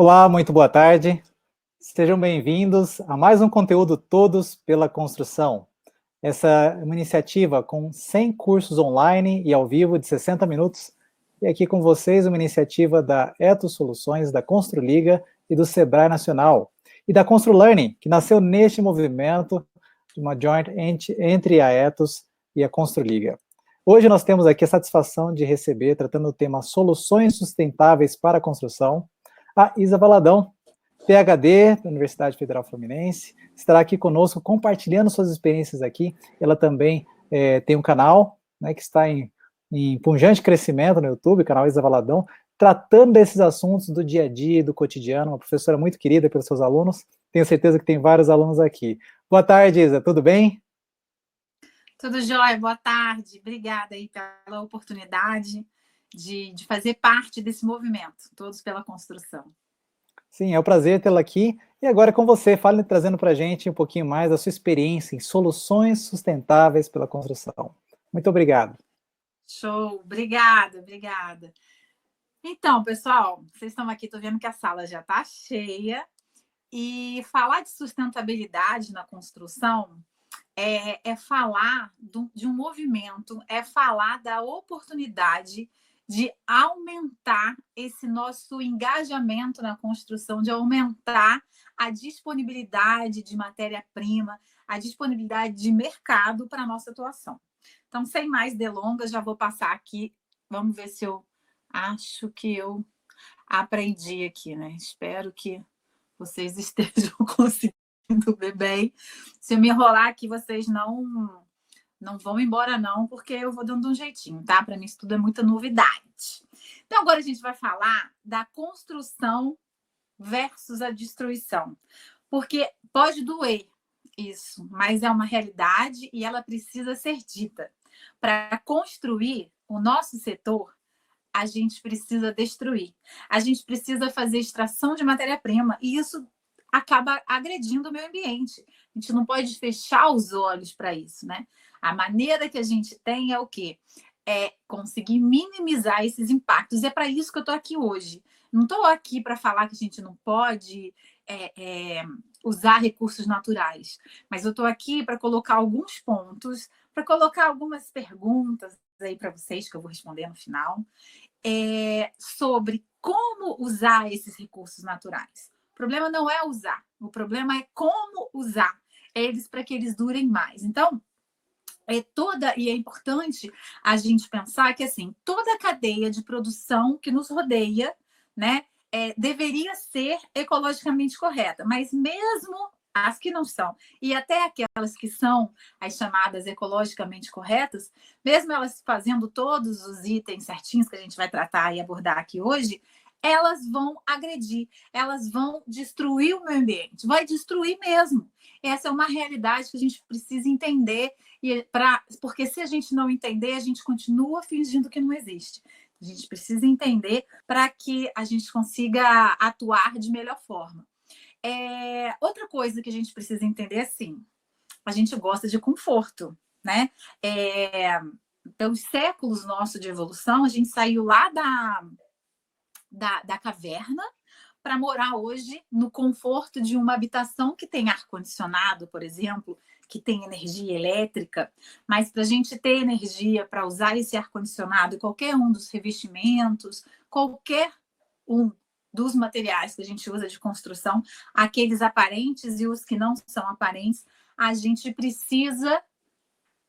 Olá, muito boa tarde. Sejam bem-vindos a mais um conteúdo Todos pela Construção. Essa é uma iniciativa com 100 cursos online e ao vivo de 60 minutos. E aqui com vocês uma iniciativa da Etos Soluções, da Construliga e do Sebrae Nacional. E da ConstruLearning, que nasceu neste movimento de uma joint entre a Etos e a Construliga. Hoje nós temos aqui a satisfação de receber, tratando o tema Soluções Sustentáveis para a Construção, a Isa Valadão, PhD da Universidade Federal Fluminense, estará aqui conosco compartilhando suas experiências aqui. Ela também tem um canal, né, que está em pujante crescimento no YouTube, canal Isa Valadão, tratando desses assuntos do dia a dia, do cotidiano, uma professora muito querida pelos seus alunos. Tenho certeza que tem vários alunos aqui. Boa tarde, Isa, tudo bem? Tudo jóia, boa tarde. Obrigada aí pela oportunidade de fazer parte desse movimento, Todos pela Construção. Sim, é um prazer tê-la aqui. E agora com você, fale trazendo para a gente um pouquinho mais da sua experiência em soluções sustentáveis pela construção. Muito obrigado. Show, obrigada. Então, pessoal, vocês estão aqui, estou vendo que a sala já está cheia. E falar de sustentabilidade na construção é falar de um movimento, é falar da oportunidade de aumentar esse nosso engajamento na construção, de aumentar a disponibilidade de matéria-prima, a disponibilidade de mercado para a nossa atuação. Então, sem mais delongas, já vou passar aqui. Vamos ver se eu acho que eu aprendi aqui, né? Espero que vocês estejam conseguindo ver bem. Se eu me enrolar aqui, vocês não vão embora não, porque eu vou dando um jeitinho, tá? Para mim isso tudo é muita novidade. Então agora a gente vai falar da construção versus a destruição. Porque pode doer isso, mas é uma realidade e ela precisa ser dita. Para construir o nosso setor, a gente precisa destruir. A gente precisa fazer extração de matéria-prima e isso acaba agredindo o meio ambiente. A gente não pode fechar os olhos para isso, né? A maneira que a gente tem é o quê? É conseguir minimizar esses impactos. É para isso que eu estou aqui hoje. Não estou aqui para falar que a gente não pode usar recursos naturais, mas eu estou aqui para colocar alguns pontos, para colocar algumas perguntas aí para vocês, que eu vou responder no final, sobre como usar esses recursos naturais. O problema não é usar, o problema é como usar eles para que eles durem mais. Então, e é importante a gente pensar que assim, toda a cadeia de produção que nos rodeia, né, deveria ser ecologicamente correta, mas mesmo as que não são, e até aquelas que são as chamadas ecologicamente corretas, mesmo elas fazendo todos os itens certinhos que a gente vai tratar e abordar aqui hoje, elas vão agredir, elas vão destruir o meio ambiente, vai destruir mesmo. Essa é uma realidade que a gente precisa entender, porque se a gente não entender, a gente continua fingindo que não existe. A gente precisa entender para que a gente consiga atuar de melhor forma. Outra coisa que a gente precisa entender é assim, a gente gosta de conforto, né? Pelos séculos nossos de evolução, a gente saiu lá da caverna para morar hoje no conforto de uma habitação que tem ar-condicionado, por exemplo, que tem energia elétrica, mas para a gente ter energia para usar esse ar-condicionado, qualquer um dos revestimentos, qualquer um dos materiais que a gente usa de construção, aqueles aparentes e os que não são aparentes, a gente precisa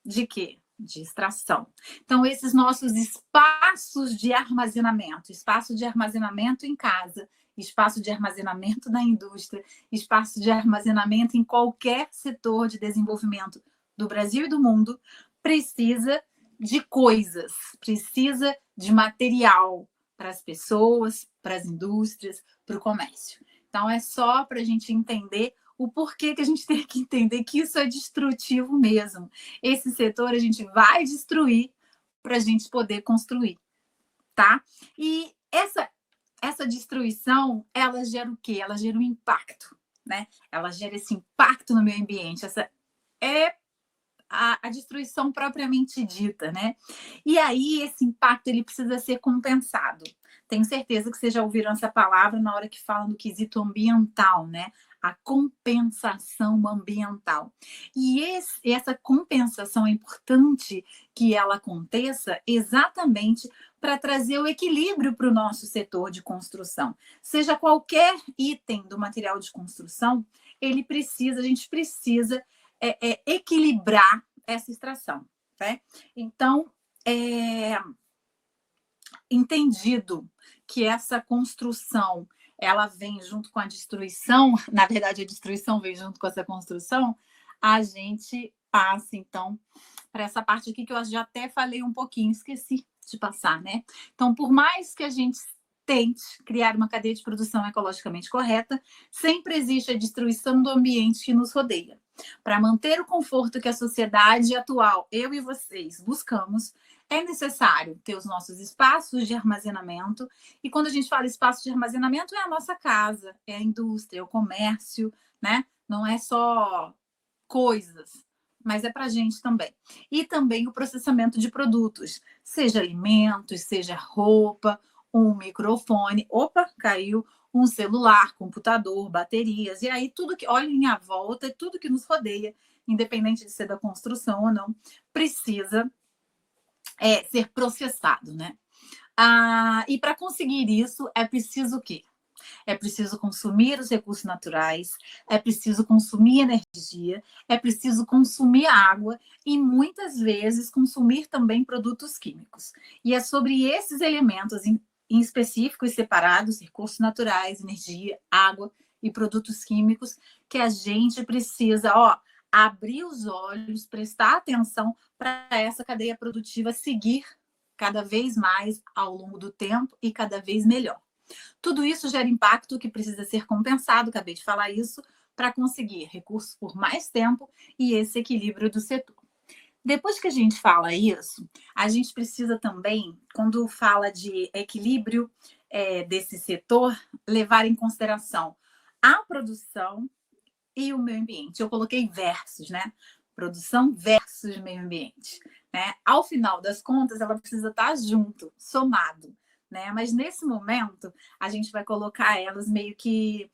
de quê? De extração. Então, esses nossos espaços de armazenamento, espaço de armazenamento em casa, espaço de armazenamento na indústria, espaço de armazenamento em qualquer setor de desenvolvimento do Brasil e do mundo, precisa de coisas, precisa de material para as pessoas, para as indústrias, para o comércio. Então, é só para a gente entender o porquê que a gente tem que entender que isso é destrutivo mesmo. Esse setor a gente vai destruir para a gente poder construir, tá? E essa destruição, ela gera o quê? Ela gera um impacto, né? Ela gera esse impacto no meio ambiente. Essa é a destruição propriamente dita, né? E aí esse impacto ele precisa ser compensado. Tenho certeza que vocês já ouviram essa palavra na hora que falam do quesito ambiental, né? A compensação ambiental. E essa compensação é importante que ela aconteça exatamente para trazer o equilíbrio para o nosso setor de construção. Seja qualquer item do material de construção, a gente precisa equilibrar essa extração. Né? Então, entendido que essa construção ela vem junto com a destruição, na verdade a destruição vem junto com essa construção, a gente passa então para essa parte aqui que eu já até falei um pouquinho, esqueci de passar, né? Então, por mais que a gente tente criar uma cadeia de produção ecologicamente correta, sempre existe a destruição do ambiente que nos rodeia. Para manter o conforto que a sociedade atual, eu e vocês, buscamos, é necessário ter os nossos espaços de armazenamento. E quando a gente fala espaço de armazenamento, é a nossa casa, é a indústria, é o comércio, né? Não é só coisas, mas é para a gente também. E também o processamento de produtos, seja alimentos, seja roupa, um microfone, opa, caiu, um celular, computador, baterias, e aí tudo que, olhem à volta, tudo que nos rodeia, independente de ser da construção ou não, precisa ser processado, né? E para conseguir isso, é preciso o quê? É preciso consumir os recursos naturais, é preciso consumir energia, é preciso consumir água e, muitas vezes, consumir também produtos químicos. E é sobre esses elementos em específico e separados, recursos naturais, energia, água e produtos químicos, que a gente precisa, abrir os olhos, prestar atenção para essa cadeia produtiva seguir cada vez mais ao longo do tempo e cada vez melhor. Tudo isso gera impacto que precisa ser compensado, acabei de falar isso, para conseguir recursos por mais tempo e esse equilíbrio do setor. Depois que a gente fala isso, a gente precisa também, quando fala de equilíbrio desse setor, levar em consideração a produção e o meio ambiente. Eu coloquei versus, né? Produção versus meio ambiente. Né? Ao final das contas, ela precisa estar junto, somado. Né? Mas nesse momento, a gente vai colocar elas meio que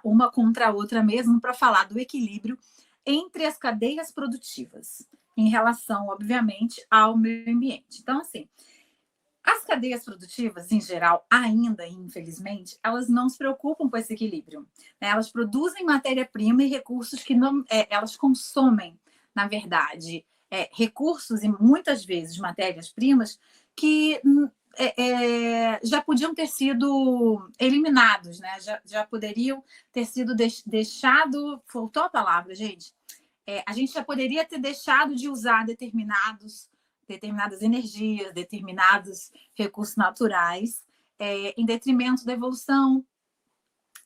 uma contra a outra mesmo para falar do equilíbrio entre as cadeias produtivas, em relação, obviamente, ao meio ambiente. Então, assim, as cadeias produtivas, em geral, ainda, infelizmente, elas não se preocupam com esse equilíbrio. Né? Elas produzem matéria-prima e recursos que não, elas consomem, na verdade, recursos e muitas vezes matérias-primas que já podiam ter sido eliminados, né? já poderiam ter sido deixado. Faltou a palavra, gente. A gente já poderia ter deixado de usar determinadas energias, determinados recursos naturais, em detrimento da evolução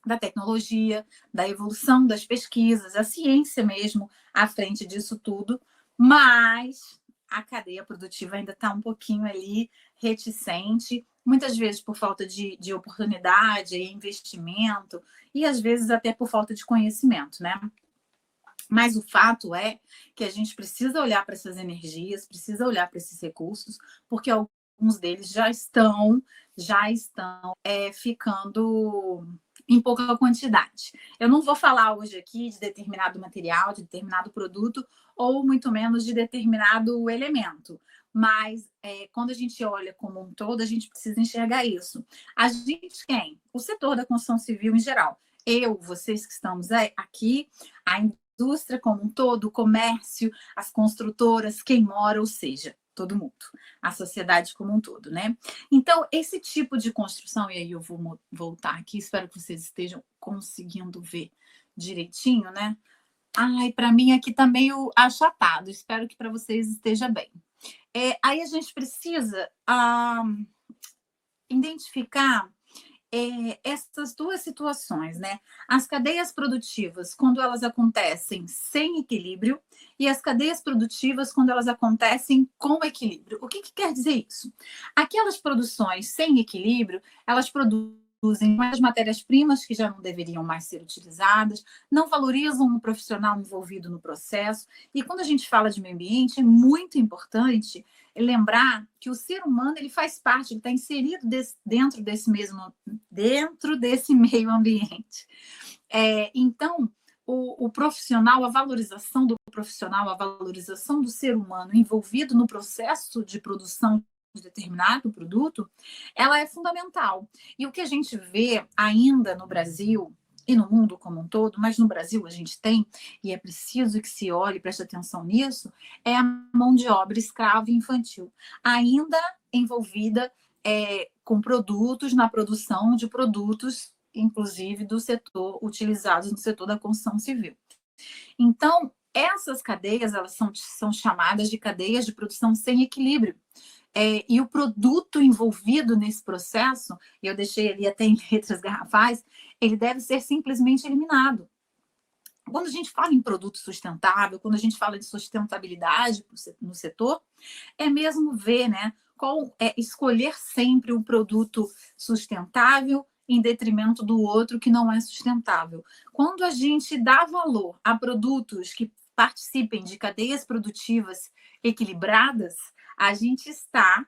da tecnologia, da evolução das pesquisas, a ciência mesmo à frente disso tudo, mas a cadeia produtiva ainda está um pouquinho ali reticente, muitas vezes por falta de oportunidade, investimento, e às vezes até por falta de conhecimento, né? Mas o fato é que a gente precisa olhar para essas energias, precisa olhar para esses recursos, porque alguns deles já estão ficando em pouca quantidade. Eu não vou falar hoje aqui de determinado material, de determinado produto, ou muito menos de determinado elemento. Mas quando a gente olha como um todo, a gente precisa enxergar isso. A gente quem? O setor da construção civil em geral. Eu, vocês que estamos aqui, a indústria como um todo, o comércio, as construtoras, quem mora, ou seja, todo mundo, a sociedade como um todo, né? Então, esse tipo de construção, e aí eu vou voltar aqui, espero que vocês estejam conseguindo ver direitinho, né? Para mim aqui tá meio achatado, espero que para vocês esteja bem. Aí a gente precisa identificar essas duas situações, né? As cadeias produtivas, quando elas acontecem sem equilíbrio, e as cadeias produtivas, quando elas acontecem com equilíbrio. O que quer dizer isso? Aquelas produções sem equilíbrio, elas produzem mais matérias-primas que já não deveriam mais ser utilizadas, não valorizam o profissional envolvido no processo. E quando a gente fala de meio ambiente, é muito importante lembrar que o ser humano ele faz parte, ele está inserido dentro desse meio ambiente. Então, o profissional, a valorização do profissional, a valorização do ser humano envolvido no processo de produção de determinado produto, ela é fundamental. E o que a gente vê ainda no Brasil e no mundo como um todo, mas no Brasil a gente tem, e é preciso que se olhe, preste atenção nisso, é a mão de obra escrava infantil, ainda envolvida com produtos, na produção de produtos, inclusive do setor, utilizados no setor da construção civil. Então, essas cadeias, elas são chamadas de cadeias de produção sem equilíbrio. E o produto envolvido nesse processo, e eu deixei ali até em letras garrafais, ele deve ser simplesmente eliminado. Quando a gente fala em produto sustentável, quando a gente fala de sustentabilidade no setor, é mesmo ver, né, escolher sempre um produto sustentável em detrimento do outro que não é sustentável. Quando a gente dá valor a produtos que participem de cadeias produtivas equilibradas, a gente está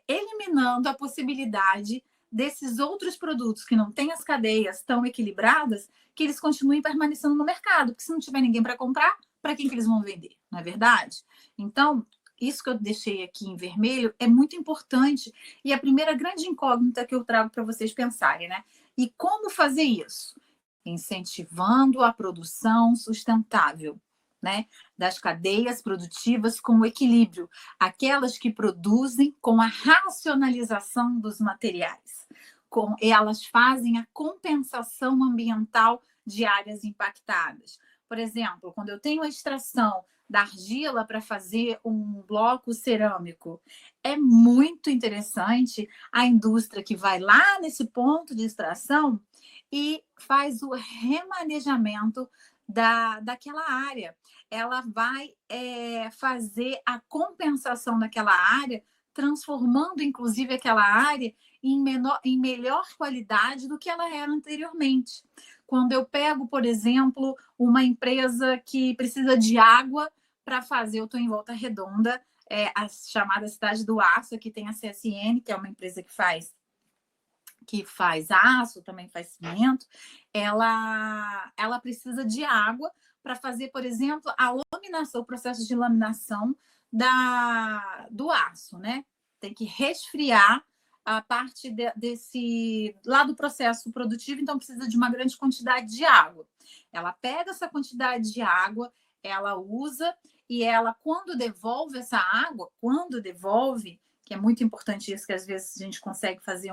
eliminando a possibilidade desses outros produtos que não têm as cadeias tão equilibradas, que eles continuem permanecendo no mercado, porque se não tiver ninguém para comprar, para quem que eles vão vender? Não é verdade? Então, isso que eu deixei aqui em vermelho é muito importante e a primeira grande incógnita que eu trago para vocês pensarem, né? E como fazer isso? Incentivando a produção sustentável, né, das cadeias produtivas com equilíbrio, aquelas que produzem com a racionalização dos materiais, elas fazem a compensação ambiental de áreas impactadas. Por exemplo, quando eu tenho a extração da argila para fazer um bloco cerâmico, é muito interessante a indústria que vai lá nesse ponto de extração e faz o remanejamento daquela área. Ela vai fazer a compensação daquela área, transformando, inclusive, aquela área em melhor qualidade do que ela era anteriormente. Quando eu pego, por exemplo, uma empresa que precisa de água para fazer, eu estou em Volta Redonda, a chamada Cidade do Aço, aqui tem a CSN, que é uma empresa que faz aço, também faz cimento, ela precisa de água para fazer, por exemplo, a laminação, o processo de laminação do aço, né? Tem que resfriar a parte lá do processo produtivo, então precisa de uma grande quantidade de água. Ela pega essa quantidade de água, ela usa e ela, quando devolve essa água, que é muito importante isso, que às vezes a gente consegue fazer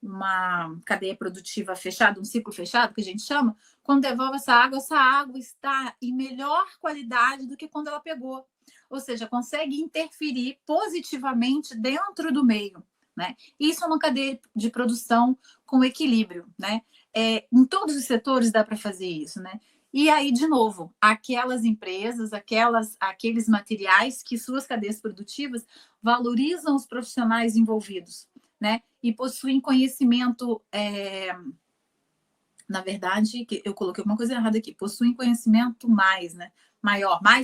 uma cadeia produtiva fechada, um ciclo fechado, que a gente chama, quando devolve essa água está em melhor qualidade do que quando ela pegou. Ou seja, consegue interferir positivamente dentro do meio, né? Isso é uma cadeia de produção com equilíbrio, né? Em todos os setores dá para fazer isso, né? E aí, de novo, aquelas empresas, aqueles materiais que suas cadeias produtivas valorizam os profissionais envolvidos, né? E possuem conhecimento, na verdade, eu coloquei uma coisa errada aqui, possuem conhecimento mais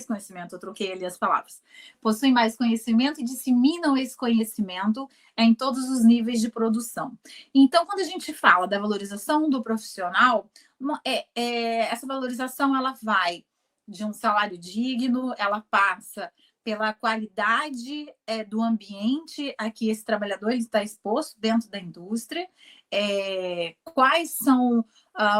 conhecimento, eu troquei ali as palavras. Possuem mais conhecimento e disseminam esse conhecimento em todos os níveis de produção. Então, quando a gente fala da valorização do profissional, essa valorização ela vai de um salário digno, ela passa pela qualidade do ambiente a que esse trabalhador está exposto dentro da indústria, quais são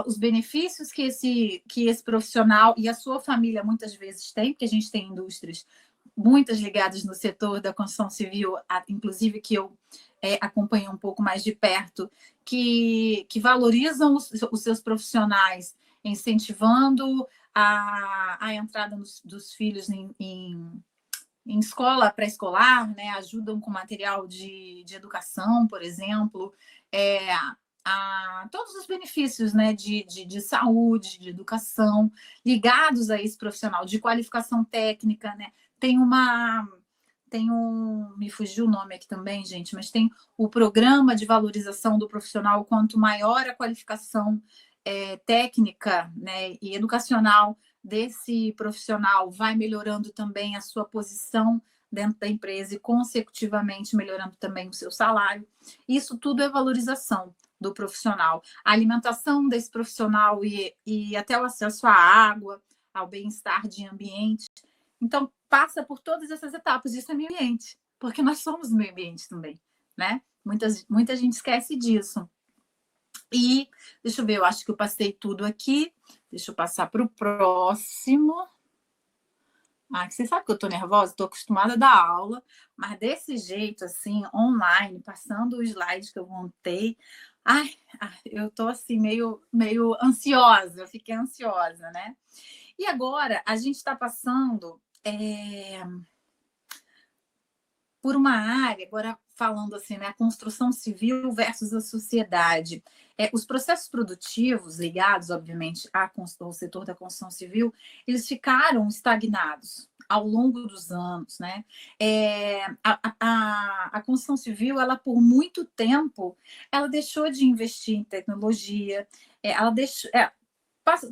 os benefícios que esse profissional e a sua família muitas vezes têm, porque a gente tem indústrias muitas ligadas no setor da construção civil, inclusive que eu acompanho um pouco mais de perto, que valorizam os seus profissionais, incentivando a entrada dos filhos em escola pré-escolar, né? Ajudam com material de educação, por exemplo, todos os benefícios, né, de saúde, de educação, ligados a esse profissional, de qualificação técnica, né? Me fugiu o nome aqui também, gente, mas tem o programa de valorização do profissional, quanto maior a qualificação técnica, né, e educacional desse profissional, vai melhorando também a sua posição dentro da empresa e consecutivamente melhorando também o seu salário. Isso tudo é valorização do profissional. A alimentação desse profissional e até o acesso à água, ao bem-estar de ambiente. Então, passa por todas essas etapas. Isso é meio ambiente, porque nós somos meio ambiente também, né? Muita gente esquece disso. E, deixa eu ver, eu acho que eu passei tudo aqui. Deixa eu passar para o próximo. Você sabe que eu estou nervosa? Estou acostumada a dar aula, mas desse jeito, assim, online, passando o slide que eu montei. Eu estou assim, meio ansiosa, eu fiquei ansiosa, né? E agora a gente está passando por uma área, agora falando assim, né, a construção civil versus a sociedade. Os processos produtivos ligados, obviamente, ao setor da construção civil, eles ficaram estagnados ao longo dos anos, né? A construção civil, ela por muito tempo, ela deixou de investir em tecnologia, ela deixou,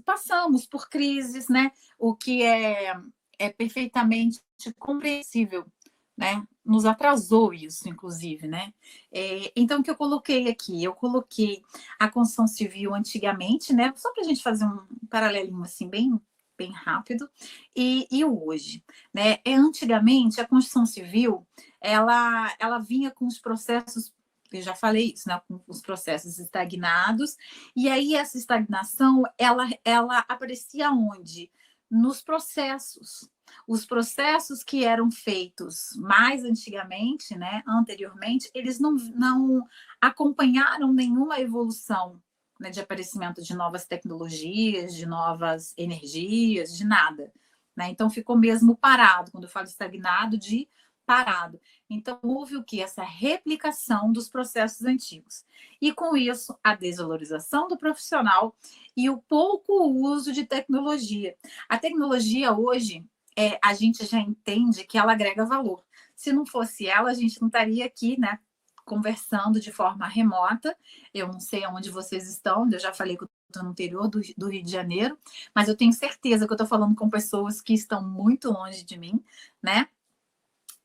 passamos por crises, né? O que é perfeitamente compreensível, né? Nos atrasou isso, inclusive, né? Então, o que eu coloquei aqui? Eu coloquei a construção civil antigamente, né? Só para a gente fazer um paralelinho assim, bem rápido, e o hoje, né? Antigamente, a construção civil, ela vinha com os processos, eu já falei isso, né? Com os processos estagnados, e aí essa estagnação, ela aparecia onde? Nos processos. Os processos que eram feitos mais antigamente, né, anteriormente, eles não acompanharam nenhuma evolução, né, de aparecimento de novas tecnologias, de novas energias, de nada, né? Então ficou mesmo parado. Quando eu falo estagnado, de parado. Então houve o que? Essa replicação dos processos antigos. E com isso, a desvalorização do profissional e o pouco uso de tecnologia. A tecnologia hoje, a gente já entende que ela agrega valor. Se não fosse ela, a gente não estaria aqui, né, conversando de forma remota. Eu não sei onde vocês estão, eu já falei que eu estou no interior do Rio de Janeiro, mas eu tenho certeza que eu estou falando com pessoas que estão muito longe de mim, né?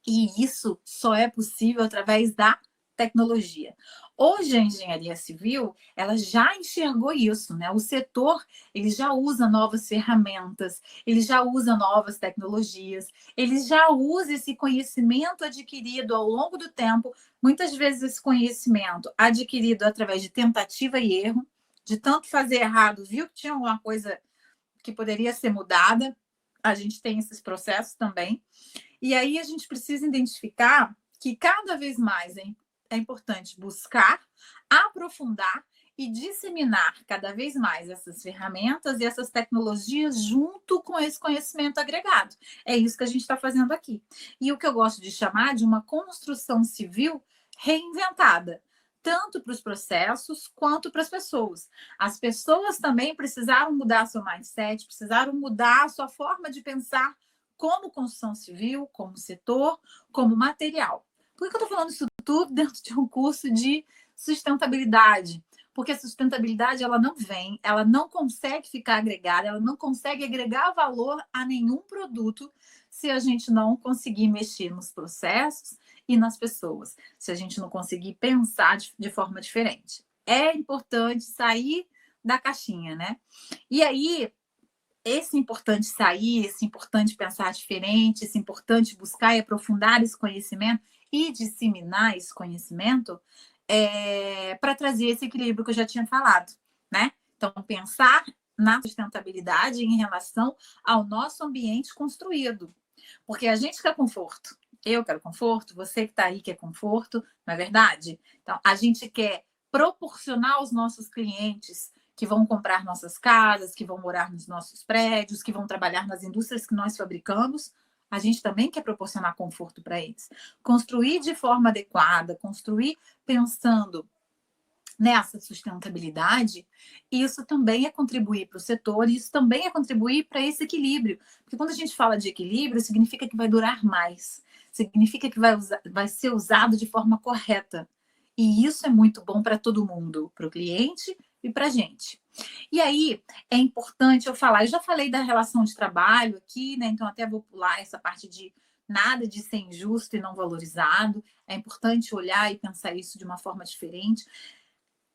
E isso só é possível através da tecnologia. Hoje a engenharia civil, ela já enxergou isso, né? O setor, ele já usa novas ferramentas, ele já usa novas tecnologias, ele já usa esse conhecimento adquirido ao longo do tempo, muitas vezes esse conhecimento adquirido através de tentativa e erro, de tanto fazer errado, viu que tinha alguma coisa que poderia ser mudada. A gente tem esses processos também. E aí a gente precisa identificar que cada vez mais é importante buscar, aprofundar e disseminar cada vez mais essas ferramentas e essas tecnologias junto com esse conhecimento agregado. É isso que a gente está fazendo aqui. E o que eu gosto de chamar de uma construção civil reinventada, tanto para os processos quanto para as pessoas. As pessoas também precisaram mudar seu mindset, precisaram mudar a sua forma de pensar como construção civil, como setor, como material. Por que eu estou falando isso tudo dentro de um curso de sustentabilidade? Porque a sustentabilidade, ela não vem, ela não consegue ficar agregada, ela não consegue agregar valor a nenhum produto se a gente não conseguir mexer nos processos e nas pessoas, se a gente não conseguir pensar de forma diferente. É importante sair da caixinha, né? E aí, esse importante sair, esse importante pensar diferente, esse importante buscar e aprofundar esse conhecimento e disseminar esse conhecimento para trazer esse equilíbrio que eu já tinha falado, né? Então, pensar na sustentabilidade em relação ao nosso ambiente construído. Porque a gente quer conforto. Eu quero conforto, você que está aí quer conforto, não é verdade? Então, a gente quer proporcionar aos nossos clientes que vão comprar nossas casas, que vão morar nos nossos prédios, que vão trabalhar nas indústrias que nós fabricamos, a gente também quer proporcionar conforto para eles. Construir de forma adequada, construir pensando nessa sustentabilidade, isso também é contribuir para o setor, e isso também é contribuir para esse equilíbrio. Porque quando a gente fala de equilíbrio, significa que vai durar mais, significa que vai ser usado de forma correta. E isso é muito bom para todo mundo, para o cliente e para a gente. E aí é importante eu falar, eu já falei da relação de trabalho aqui, né? Então até vou pular essa parte nada de ser injusto e não valorizado. É importante olhar e pensar isso de uma forma diferente.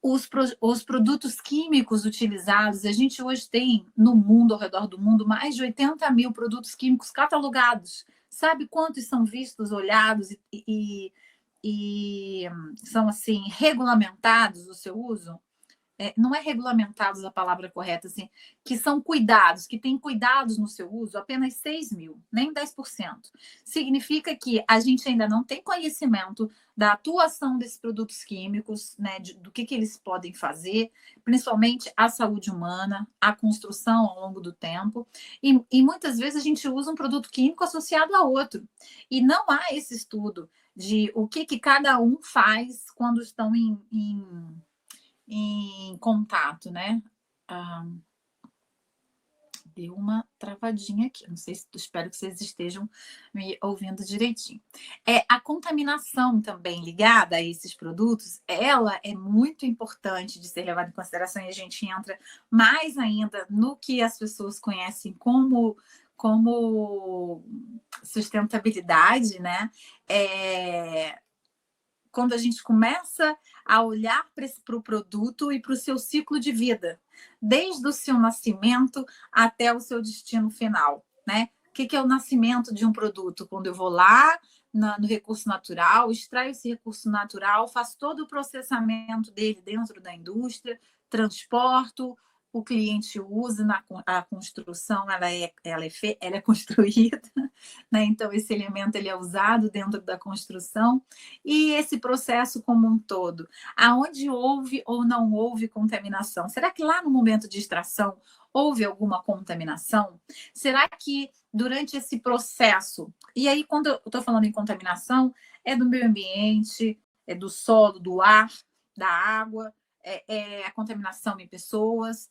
Os produtos químicos utilizados, a gente hoje tem no mundo, ao redor do mundo, mais de 80 mil produtos químicos catalogados. Sabe quantos são vistos, olhados e são assim regulamentados o seu uso? Não é regulamentados a palavra correta, assim, que são cuidados, que têm cuidados no seu uso, apenas 6 mil, nem 10%. Significa que a gente ainda não tem conhecimento da atuação desses produtos químicos, né, do que eles podem fazer, principalmente a saúde humana, a construção ao longo do tempo. E muitas vezes a gente usa um produto químico associado a outro. E não há esse estudo de o que cada um faz quando estão em contato, né? Deu uma travadinha aqui, não sei se espero que vocês estejam me ouvindo direitinho. A contaminação também ligada a esses produtos, ela é muito importante de ser levada em consideração, e a gente entra mais ainda no que as pessoas conhecem como sustentabilidade, né? Quando a gente começa a olhar para o produto e para o seu ciclo de vida, desde o seu nascimento até o seu destino final, né? O que é o nascimento de um produto? Quando eu vou lá no recurso natural, extraio esse recurso natural, faço todo o processamento dele dentro da indústria, transporto, o cliente usa a construção, ela é construída, né? Então esse elemento ele é usado dentro da construção, e esse processo como um todo, aonde houve ou não houve contaminação? Será que lá no momento de extração houve alguma contaminação? Será que durante esse processo, e aí quando eu estou falando em contaminação, é do meio ambiente, é do solo, do ar, da água, a contaminação em pessoas,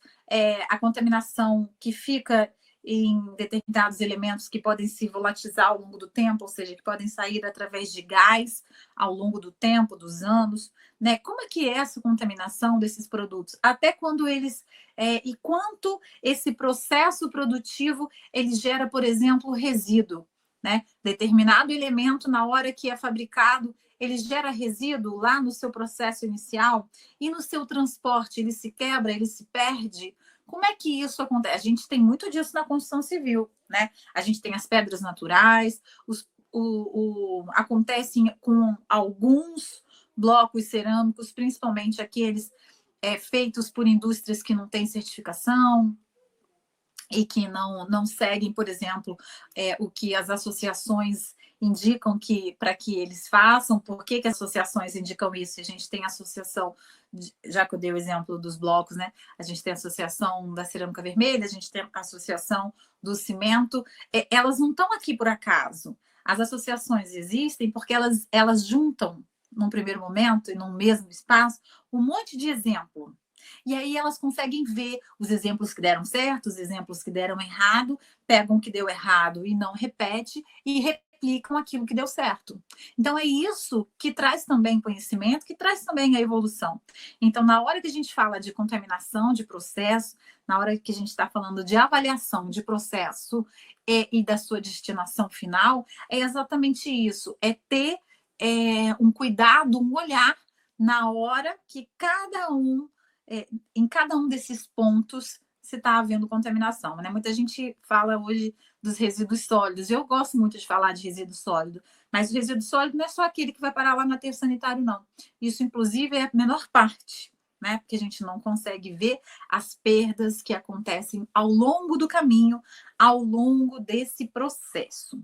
a contaminação que fica em determinados elementos que podem se volatilizar ao longo do tempo, ou seja, que podem sair através de gás ao longo do tempo, dos anos, né? Como é que é essa contaminação desses produtos? Até quando eles... e quanto esse processo produtivo ele gera, por exemplo, resíduo, né? Determinado elemento, na hora que é fabricado, ele gera resíduo lá no seu processo inicial, e no seu transporte ele se quebra, ele se perde. Como é que isso acontece? A gente tem muito disso na construção civil, né? A gente tem as pedras naturais, acontecem com alguns blocos cerâmicos, principalmente aqueles feitos por indústrias que não têm certificação e que não seguem, por exemplo, o que as associações indicam para que eles façam. Por que as associações indicam isso? A gente tem a associação, já que eu dei o exemplo dos blocos, né? A gente tem a associação da cerâmica vermelha, a gente tem a associação do cimento. Elas não estão aqui por acaso. As associações existem porque elas juntam, num primeiro momento e num mesmo espaço, um monte de exemplo. E aí elas conseguem ver os exemplos que deram certo, os exemplos que deram errado, pegam o que deu errado e não repete, e replicam aquilo que deu certo. Então é isso que traz também conhecimento, que traz também a evolução. Então, na hora que a gente fala de contaminação de processo, na hora que a gente está falando de avaliação de processo e da sua destinação final, é exatamente isso, é ter um cuidado, um olhar na hora que em cada um desses pontos se está havendo contaminação, né? Muita gente fala hoje dos resíduos sólidos. Eu gosto muito de falar de resíduo sólido, mas o resíduo sólido não é só aquele que vai parar lá no aterro sanitário, não. Isso, inclusive, é a menor parte, né? Porque a gente não consegue ver as perdas que acontecem ao longo do caminho, ao longo desse processo.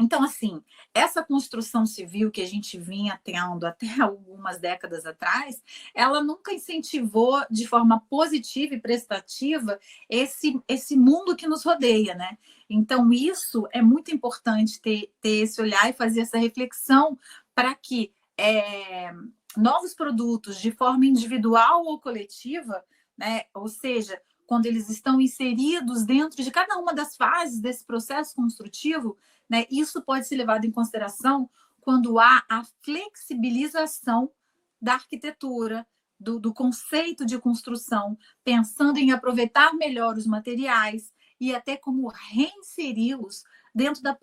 Então, assim, essa construção civil que a gente vinha tendo até algumas décadas atrás, ela nunca incentivou de forma positiva e prestativa esse mundo que nos rodeia, né? Então, isso é muito importante ter esse olhar e fazer essa reflexão para que novos produtos, de forma individual ou coletiva, né? Ou seja, quando eles estão inseridos dentro de cada uma das fases desse processo construtivo, né, isso pode ser levado em consideração quando há a flexibilização da arquitetura, do conceito de construção, pensando em aproveitar melhor os materiais e até como reinseri-los dentro da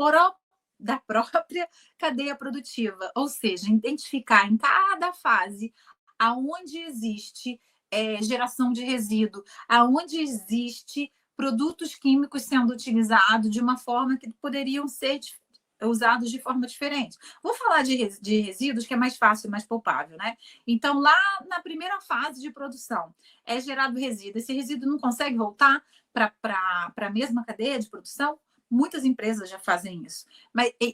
própria cadeia produtiva, ou seja, identificar em cada fase aonde existe geração de resíduo, aonde existe produtos químicos sendo utilizados de uma forma que poderiam ser usados de forma diferente. Vou falar de resíduos, que é mais fácil, mais palpável, né? Então, lá na primeira fase de produção, é gerado resíduo. Esse resíduo não consegue voltar para a mesma cadeia de produção? Muitas empresas já fazem isso.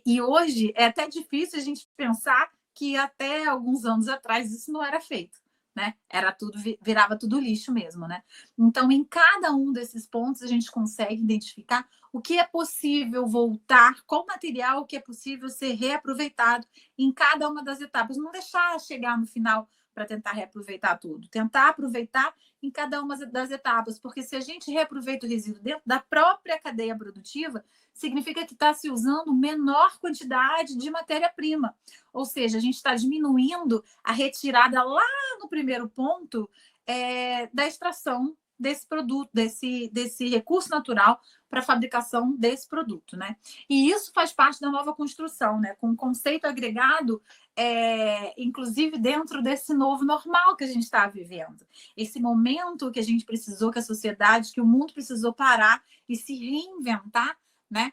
E hoje é até difícil a gente pensar que até alguns anos atrás isso não era feito. Né? Era tudo, virava tudo lixo mesmo, né? Então, em cada um desses pontos, a gente consegue identificar o que é possível voltar, qual material que é possível ser reaproveitado em cada uma das etapas. Não deixar chegar no final para tentar reaproveitar tudo. Tentar aproveitar em cada uma das etapas, porque se a gente reaproveita o resíduo dentro da própria cadeia produtiva, significa que está se usando menor quantidade de matéria-prima. Ou seja, a gente está diminuindo a retirada lá no primeiro ponto da extração desse produto, desse recurso natural para a fabricação desse produto, né? E isso faz parte da nova construção, né? Com um conceito agregado, inclusive dentro desse novo normal que a gente está vivendo. Esse momento que a gente precisou, que a sociedade, que o mundo precisou parar e se reinventar, né?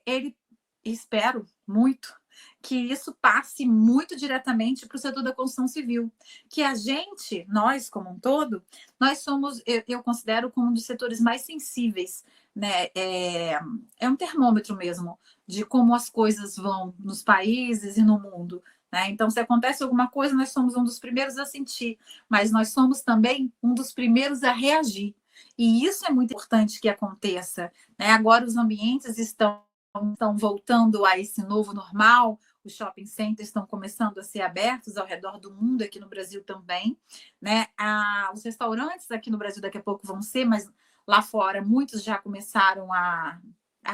Ele, espero muito, que isso passe muito diretamente para o setor da construção civil, que a gente, nós como um todo, nós somos, eu considero como um dos setores mais sensíveis, né? É um termômetro mesmo de como as coisas vão nos países e no mundo, né? Então, se acontece alguma coisa, nós somos um dos primeiros a sentir, mas nós somos também um dos primeiros a reagir. E isso é muito importante que aconteça, né? Agora os ambientes estão voltando a esse novo normal, os shopping centers estão começando a ser abertos ao redor do mundo, aqui no Brasil também, né? Os restaurantes aqui no Brasil daqui a pouco vão ser, mas lá fora muitos já começaram a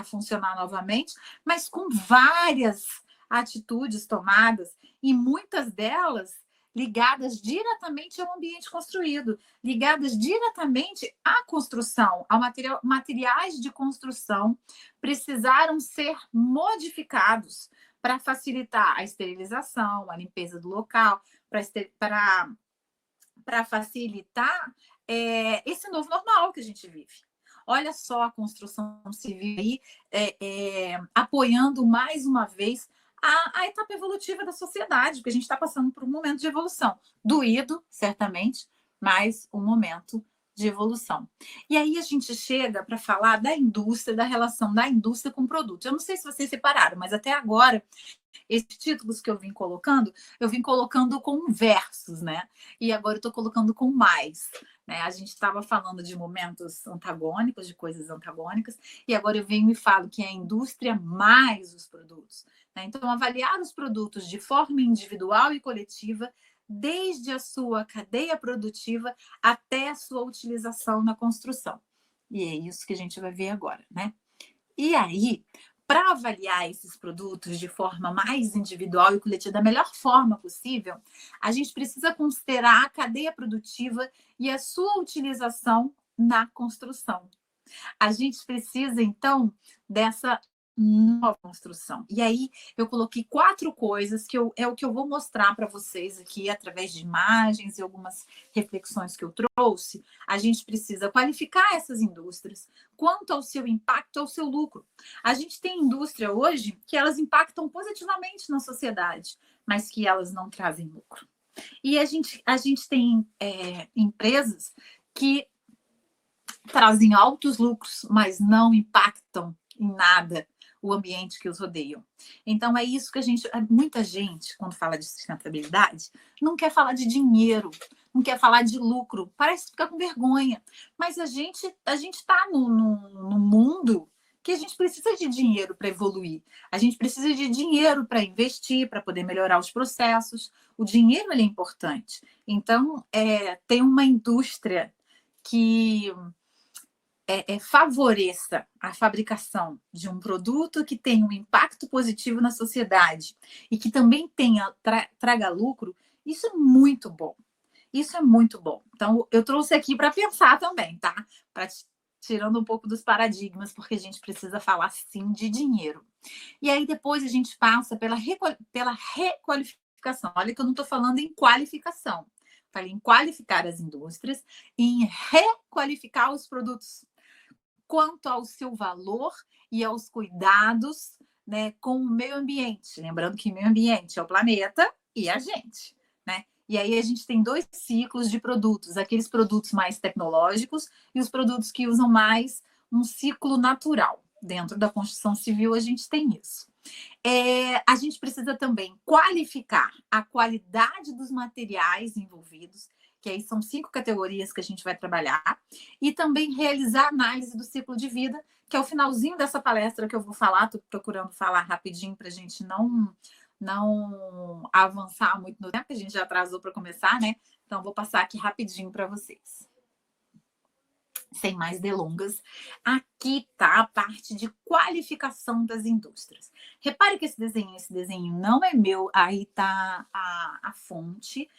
funcionar novamente, mas com várias atitudes tomadas e muitas delas ligadas diretamente ao ambiente construído, ligadas diretamente à construção, ao materiais de construção precisaram ser modificados para facilitar a esterilização, a limpeza do local, para facilitar esse novo normal que a gente vive. Olha só a construção civil aí apoiando mais uma vez a etapa evolutiva da sociedade, porque a gente está passando por um momento de evolução. Doído, certamente, mas um momento de evolução. E aí a gente chega para falar da indústria, da relação da indústria com o produto. Eu não sei se vocês separaram, mas até agora, esses títulos que eu vim colocando com versos, né? E agora eu estou colocando com mais. Né? A gente estava falando de momentos antagônicos, de coisas antagônicas, e agora eu venho e falo que é a indústria mais os produtos. Né? Então, avaliar os produtos de forma individual e coletiva, desde a sua cadeia produtiva até a sua utilização na construção. E é isso que a gente vai ver agora, né? E aí, para avaliar esses produtos de forma mais individual e coletiva, da melhor forma possível, a gente precisa considerar a cadeia produtiva e a sua utilização na construção. A gente precisa, então, dessa nova construção. E aí, eu coloquei 4 coisas que é o que eu vou mostrar para vocês aqui, através de imagens e algumas reflexões que eu trouxe. A gente precisa qualificar essas indústrias quanto ao seu impacto, ao seu lucro. A gente tem indústria hoje que elas impactam positivamente na sociedade, mas que elas não trazem lucro. E a gente tem empresas que trazem altos lucros, mas não impactam em nada o ambiente que os rodeiam. Então, é isso que muita gente, quando fala de sustentabilidade, não quer falar de dinheiro, não quer falar de lucro, parece ficar com vergonha. Mas a gente está no mundo que a gente precisa de dinheiro para evoluir. A gente precisa de dinheiro para investir, para poder melhorar os processos. O dinheiro ele é importante. Então, tem uma indústria que favoreça a fabricação de um produto que tenha um impacto positivo na sociedade e que também traga lucro, isso é muito bom. Isso é muito bom. Então, eu trouxe aqui para pensar também, tá? Para tirando um pouco dos paradigmas, porque a gente precisa falar sim de dinheiro. E aí depois a gente passa pela requalificação. Olha que eu não estou falando em qualificação. Falei em qualificar as indústrias e em requalificar os produtos quanto ao seu valor e aos cuidados, né, com o meio ambiente. Lembrando que o meio ambiente é o planeta e a gente, né? E aí a gente tem 2 ciclos de produtos, aqueles produtos mais tecnológicos e os produtos que usam mais um ciclo natural. Dentro da construção civil a gente tem isso. A gente precisa também qualificar a qualidade dos materiais envolvidos, que aí são 5 categorias que a gente vai trabalhar, e também realizar análise do ciclo de vida, que é o finalzinho dessa palestra que eu vou falar. Estou procurando falar rapidinho para a gente não avançar muito no tempo, que a gente já atrasou para começar, né? Então, vou passar aqui rapidinho para vocês. Sem mais delongas, aqui está a parte de qualificação das indústrias. Repare que esse desenho não é meu, aí está a fonte.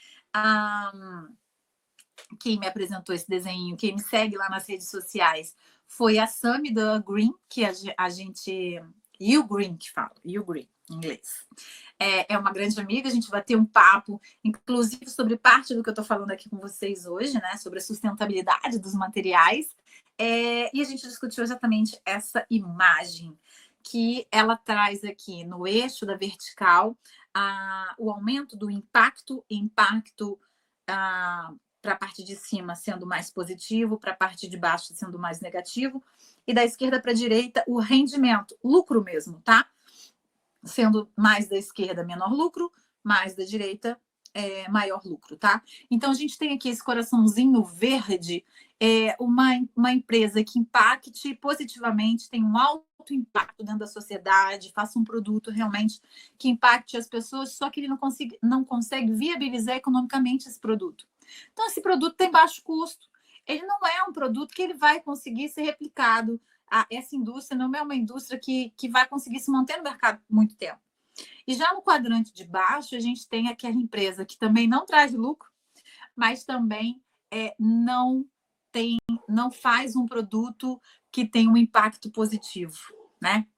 Quem me apresentou esse desenho, quem me segue lá nas redes sociais, foi a Sami da Green, que a gente... You Green, que fala, You Green, em inglês. É uma grande amiga, a gente vai ter um papo, inclusive, sobre parte do que eu estou falando aqui com vocês hoje, né? Sobre a sustentabilidade dos materiais. E a gente discutiu exatamente essa imagem que ela traz aqui no eixo da vertical, o aumento do impacto para a parte de cima sendo mais positivo, para a parte de baixo sendo mais negativo, e da esquerda para a direita o rendimento, lucro mesmo, tá? Sendo mais da esquerda menor lucro, mais da direita maior lucro, tá? Então a gente tem aqui esse coraçãozinho verde, uma empresa que impacte positivamente, tem um alto impacto dentro da sociedade, faça um produto realmente que impacte as pessoas, só que ele não consegue viabilizar economicamente esse produto. Então, esse produto tem baixo custo, ele não é um produto que ele vai conseguir ser replicado. Essa indústria não é uma indústria que vai conseguir se manter no mercado por muito tempo. E já no quadrante de baixo, a gente tem aquela empresa que também não traz lucro, mas também não faz um produto que tem um impacto positivo, né?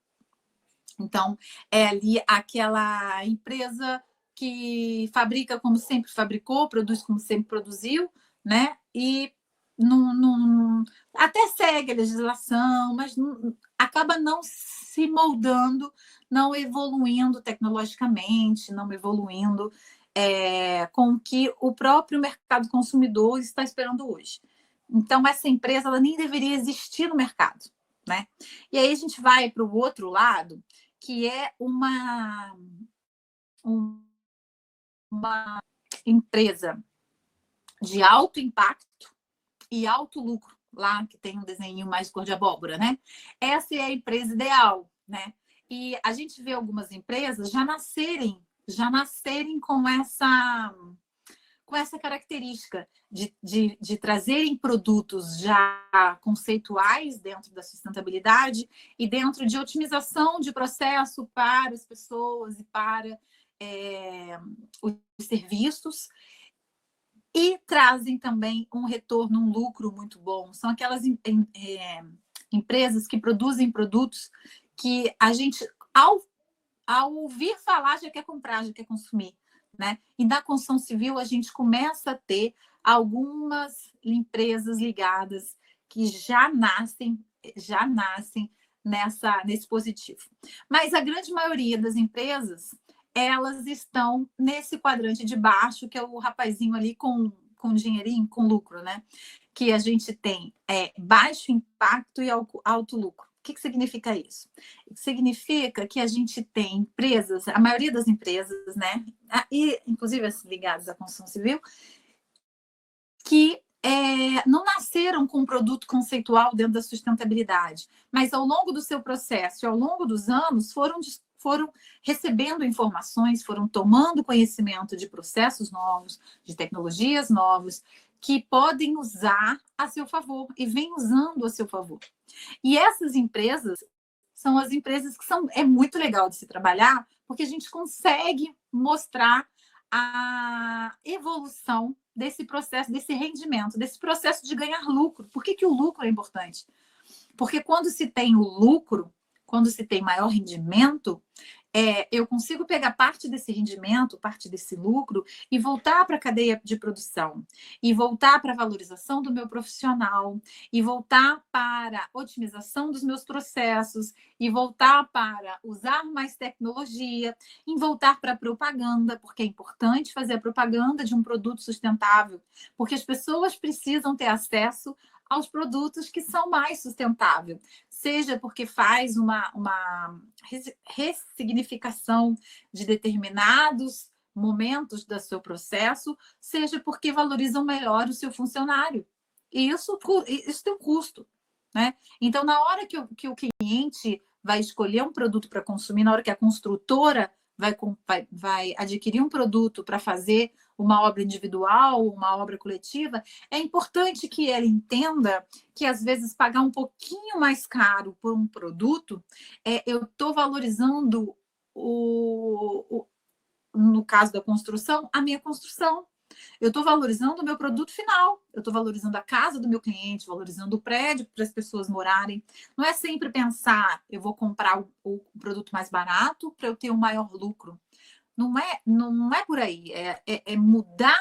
Então, é ali aquela empresa que fabrica como sempre fabricou, produz como sempre produziu, né? E até segue a legislação, mas acaba não se moldando, não evoluindo tecnologicamente, não evoluindo com o que o próprio mercado consumidor está esperando hoje. Então, essa empresa ela nem deveria existir no mercado, né? E aí a gente vai para o outro lado, que é uma empresa de alto impacto e alto lucro, lá que tem um desenho mais cor de abóbora, né? Essa é a empresa ideal, né? E a gente vê algumas empresas já nascerem com essa característica de trazerem produtos já conceituais dentro da sustentabilidade e dentro de otimização de processo para as pessoas e para os serviços, e trazem também um retorno, um lucro muito bom. São aquelas empresas que produzem produtos que a gente, ao ouvir falar, já quer comprar, já quer consumir, né? E na construção civil a gente começa a ter algumas empresas ligadas que já nascem nesse positivo. Mas a grande maioria das empresas, elas estão nesse quadrante de baixo, que é o rapazinho ali com dinheirinho, com lucro, né? Que a gente tem baixo impacto e alto lucro. O que significa isso? Significa que a gente tem empresas, a maioria das empresas, né? E inclusive as ligadas à construção civil, que não nasceram com um produto conceitual dentro da sustentabilidade, mas ao longo do seu processo e ao longo dos anos foram recebendo informações, foram tomando conhecimento de processos novos, de tecnologias novas, que podem usar a seu favor e vêm usando a seu favor. E essas empresas são as empresas que é muito legal de se trabalhar, porque a gente consegue mostrar a evolução desse processo, desse rendimento, desse processo de ganhar lucro. Por que o lucro é importante? Porque quando se tem o lucro, quando se tem maior rendimento, eu consigo pegar parte desse rendimento, parte desse lucro e voltar para a cadeia de produção, e voltar para a valorização do meu profissional, e voltar para a otimização dos meus processos, e voltar para usar mais tecnologia, e voltar para a propaganda, porque é importante fazer a propaganda de um produto sustentável, porque as pessoas precisam ter acesso aos produtos que são mais sustentáveis, seja porque faz uma ressignificação de determinados momentos do seu processo, seja porque valorizam melhor o seu funcionário. E isso tem um custo, né? Então, na hora que o cliente vai escolher um produto para consumir, na hora que a construtora vai adquirir um produto para fazer uma obra individual, uma obra coletiva, é importante que ele entenda que, às vezes, pagar um pouquinho mais caro por um produto, eu estou valorizando, no caso da construção, a minha construção. Eu estou valorizando o meu produto final, eu estou valorizando a casa do meu cliente, valorizando o prédio para as pessoas morarem. Não é sempre pensar, eu vou comprar o produto mais barato para eu ter um maior lucro. Não é por aí, é mudar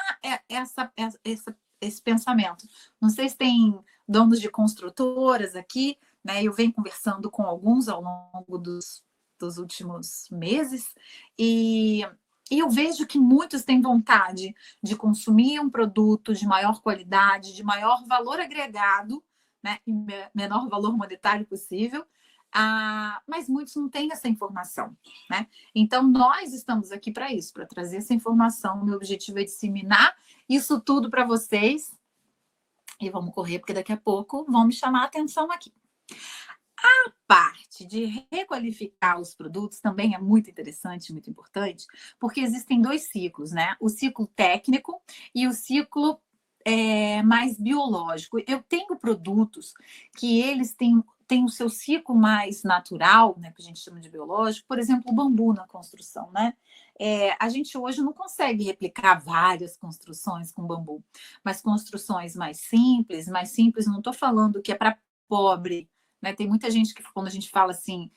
esse pensamento. Não sei se tem donos de construtoras aqui, né? Eu venho conversando com alguns ao longo dos últimos meses, e eu vejo que muitos têm vontade de consumir um produto de maior qualidade, de maior valor agregado, né? E menor valor monetário possível, mas muitos não têm essa informação, né? Então, nós estamos aqui para isso, para trazer essa informação. O meu objetivo é disseminar isso tudo para vocês. E vamos correr, porque daqui a pouco vão me chamar a atenção aqui. A parte de requalificar os produtos também é muito interessante, muito importante, porque existem dois ciclos, né? O ciclo técnico e o ciclo mais biológico. Eu tenho produtos que eles têm o seu ciclo mais natural, né, que a gente chama de biológico, por exemplo, o bambu na construção, né? A gente hoje não consegue replicar várias construções com bambu, mas construções mais simples, não estou falando que é para pobre, né? Tem muita gente que, quando a gente fala assim,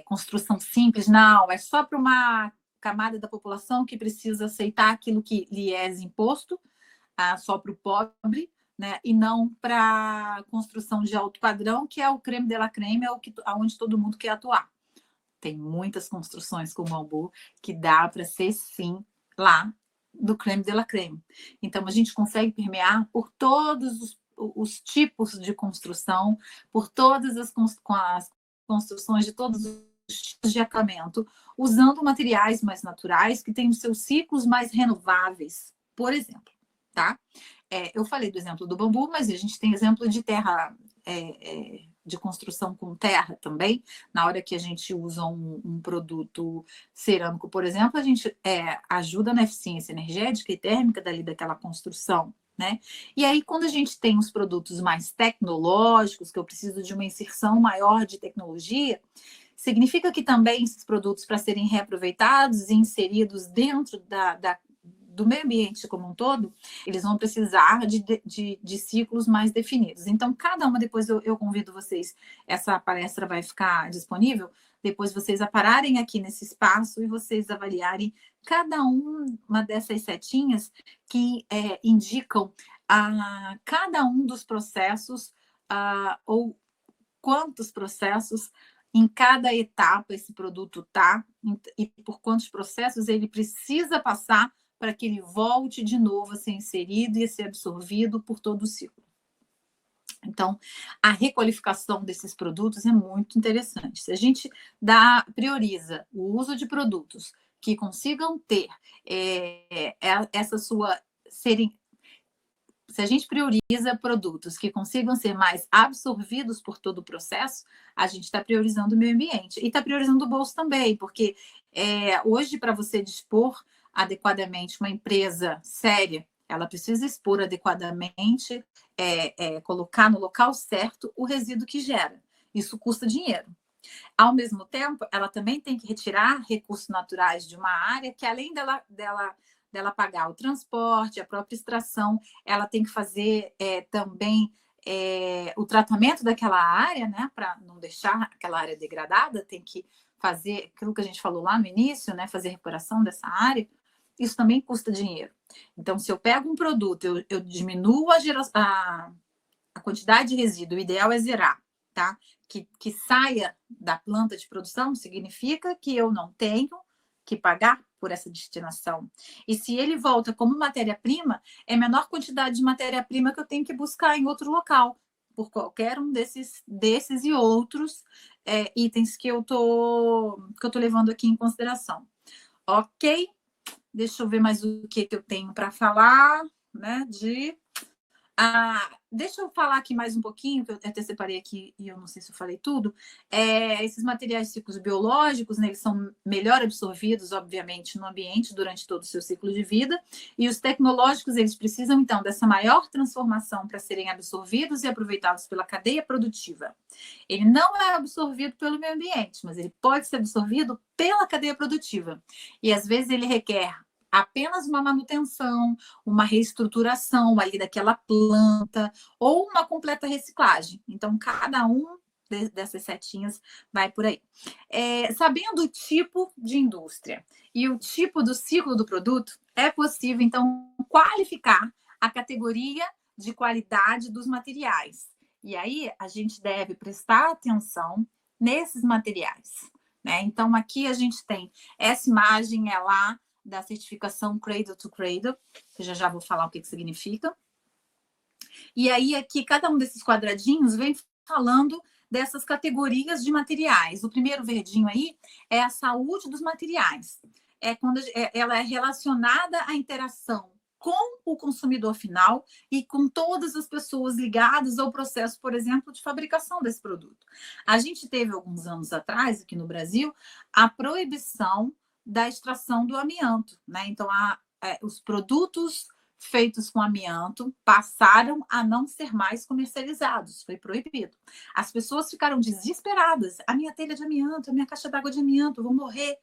construção simples, não, é só para uma camada da população que precisa aceitar aquilo que lhe é imposto, só para o pobre, né? E não para construção de alto padrão, que é o creme de la creme, onde todo mundo quer atuar. Tem muitas construções com bambu que dá para ser, sim, lá do creme de la creme. Então, a gente consegue permear por todos os tipos de construção, por todas as construções de todos os tipos de acabamento, usando materiais mais naturais, que têm os seus ciclos mais renováveis, por exemplo. Tá? Eu falei do exemplo do bambu, mas a gente tem exemplo de terra, de construção com terra também. Na hora que a gente usa um produto cerâmico, por exemplo, a gente ajuda na eficiência energética e térmica daquela construção, né? E aí, quando a gente tem os produtos mais tecnológicos, que eu preciso de uma inserção maior de tecnologia, significa que também esses produtos, para serem reaproveitados e inseridos dentro do meio ambiente como um todo, eles vão precisar de ciclos mais definidos. Então, cada uma, depois eu convido vocês, essa palestra vai ficar disponível, depois vocês pararem aqui nesse espaço e vocês avaliarem cada uma dessas setinhas que indicam cada um dos processos, ou quantos processos em cada etapa esse produto está, e por quantos processos ele precisa passar para que ele volte de novo a ser inserido e a ser absorvido por todo o ciclo. Então, a requalificação desses produtos é muito interessante. Se a gente prioriza o uso de produtos que consigam ter essa sua serem. Se a gente prioriza produtos que consigam ser mais absorvidos por todo o processo, a gente está priorizando o meio ambiente. E está priorizando o bolso também, porque hoje, para você dispor adequadamente uma empresa séria, ela precisa expor adequadamente, colocar no local certo o resíduo que gera. Isso custa dinheiro. Ao mesmo tempo, ela também tem que retirar recursos naturais de uma área que, além dela pagar o transporte, a própria extração, ela tem que fazer também o tratamento daquela área, né, para não deixar aquela área degradada, tem que fazer aquilo que a gente falou lá no início, né, fazer recuperação dessa área, isso também custa dinheiro. Então, se eu pego um produto, eu diminuo a quantidade de resíduo, o ideal é zerar, tá? Que saia da planta de produção, significa que eu não tenho que pagar por essa destinação. E se ele volta como matéria-prima, é a menor quantidade de matéria-prima que eu tenho que buscar em outro local, por qualquer um desses e outros itens que eu tô levando aqui em consideração. Ok? Deixa eu ver mais o que eu tenho para falar, né? Deixa eu falar aqui mais um pouquinho, que eu até separei aqui e eu não sei se eu falei tudo. Esses materiais de ciclos biológicos, né, eles são melhor absorvidos, obviamente, no ambiente durante todo o seu ciclo de vida. E os tecnológicos, eles precisam, então, dessa maior transformação para serem absorvidos e aproveitados pela cadeia produtiva. Ele não é absorvido pelo meio ambiente, mas ele pode ser absorvido pela cadeia produtiva. E, às vezes, ele requer apenas uma manutenção, uma reestruturação ali daquela planta, ou uma completa reciclagem. Então, cada um dessas setinhas vai por aí. Sabendo o tipo de indústria e o tipo do ciclo do produto, é possível, então, qualificar a categoria de qualidade dos materiais. E aí, a gente deve prestar atenção nesses materiais, né? Então, aqui a gente tem essa imagem, é lá da certificação Cradle to Cradle, que já vou falar o que significa. E aí, aqui, cada um desses quadradinhos vem falando dessas categorias de materiais. O primeiro verdinho aí é a saúde dos materiais. Quando ela é relacionada à interação com o consumidor final e com todas as pessoas ligadas ao processo, por exemplo, de fabricação desse produto. A gente teve, alguns anos atrás, aqui no Brasil, a proibição da extração do amianto, né? Então, os produtos feitos com amianto passaram a não ser mais comercializados, foi proibido. As pessoas ficaram desesperadas. A minha telha de amianto, a minha caixa d'água de amianto, vou morrer.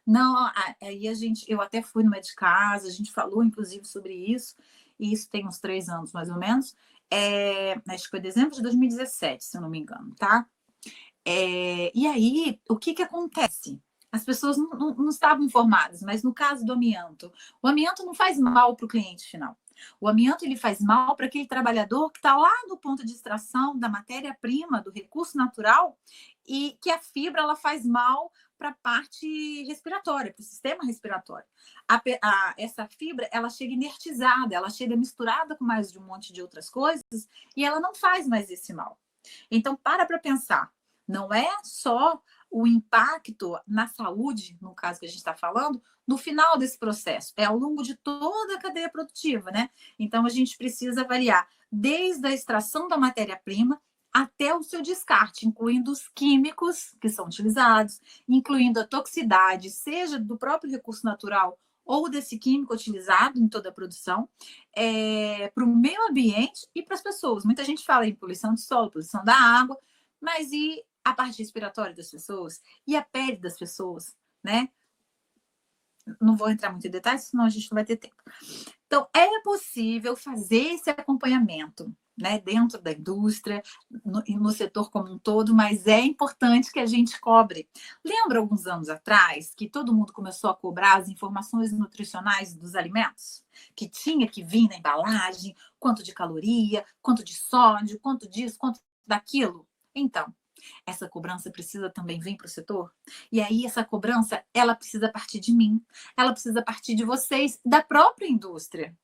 Não, aí eu até fui numa de casa, a gente falou, inclusive, sobre isso, e isso tem uns 3 anos, mais ou menos. Acho que foi dezembro de 2017, se eu não me engano, tá? E aí, o que acontece? As pessoas não estavam informadas, mas no caso do amianto, o amianto não faz mal para o cliente final. O amianto ele faz mal para aquele trabalhador que está lá no ponto de extração da matéria-prima, do recurso natural, e que a fibra ela faz mal para a parte respiratória, para o sistema respiratório. Essa fibra ela chega inertizada, ela chega misturada com mais de um monte de outras coisas e ela não faz mais esse mal. Então, para pensar. Não é só o impacto na saúde, no caso que a gente está falando, no final desse processo, é ao longo de toda a cadeia produtiva, né? Então, a gente precisa avaliar desde a extração da matéria-prima até o seu descarte, incluindo os químicos que são utilizados, incluindo a toxicidade, seja do próprio recurso natural ou desse químico utilizado em toda a produção, para o meio ambiente e para as pessoas. Muita gente fala em poluição de solo, poluição da água, mas e a parte respiratória das pessoas? E a pele das pessoas, né? Não vou entrar muito em detalhes, senão a gente não vai ter tempo. Então, é possível fazer esse acompanhamento, né, dentro da indústria, no setor como um todo, mas é importante que a gente cobre. Lembra alguns anos atrás que todo mundo começou a cobrar as informações nutricionais dos alimentos? Que tinha que vir na embalagem, quanto de caloria, quanto de sódio, quanto disso, quanto daquilo? Então, essa cobrança precisa também vir para o setor? E aí essa cobrança, ela precisa partir de mim, ela precisa partir de vocês, da própria indústria.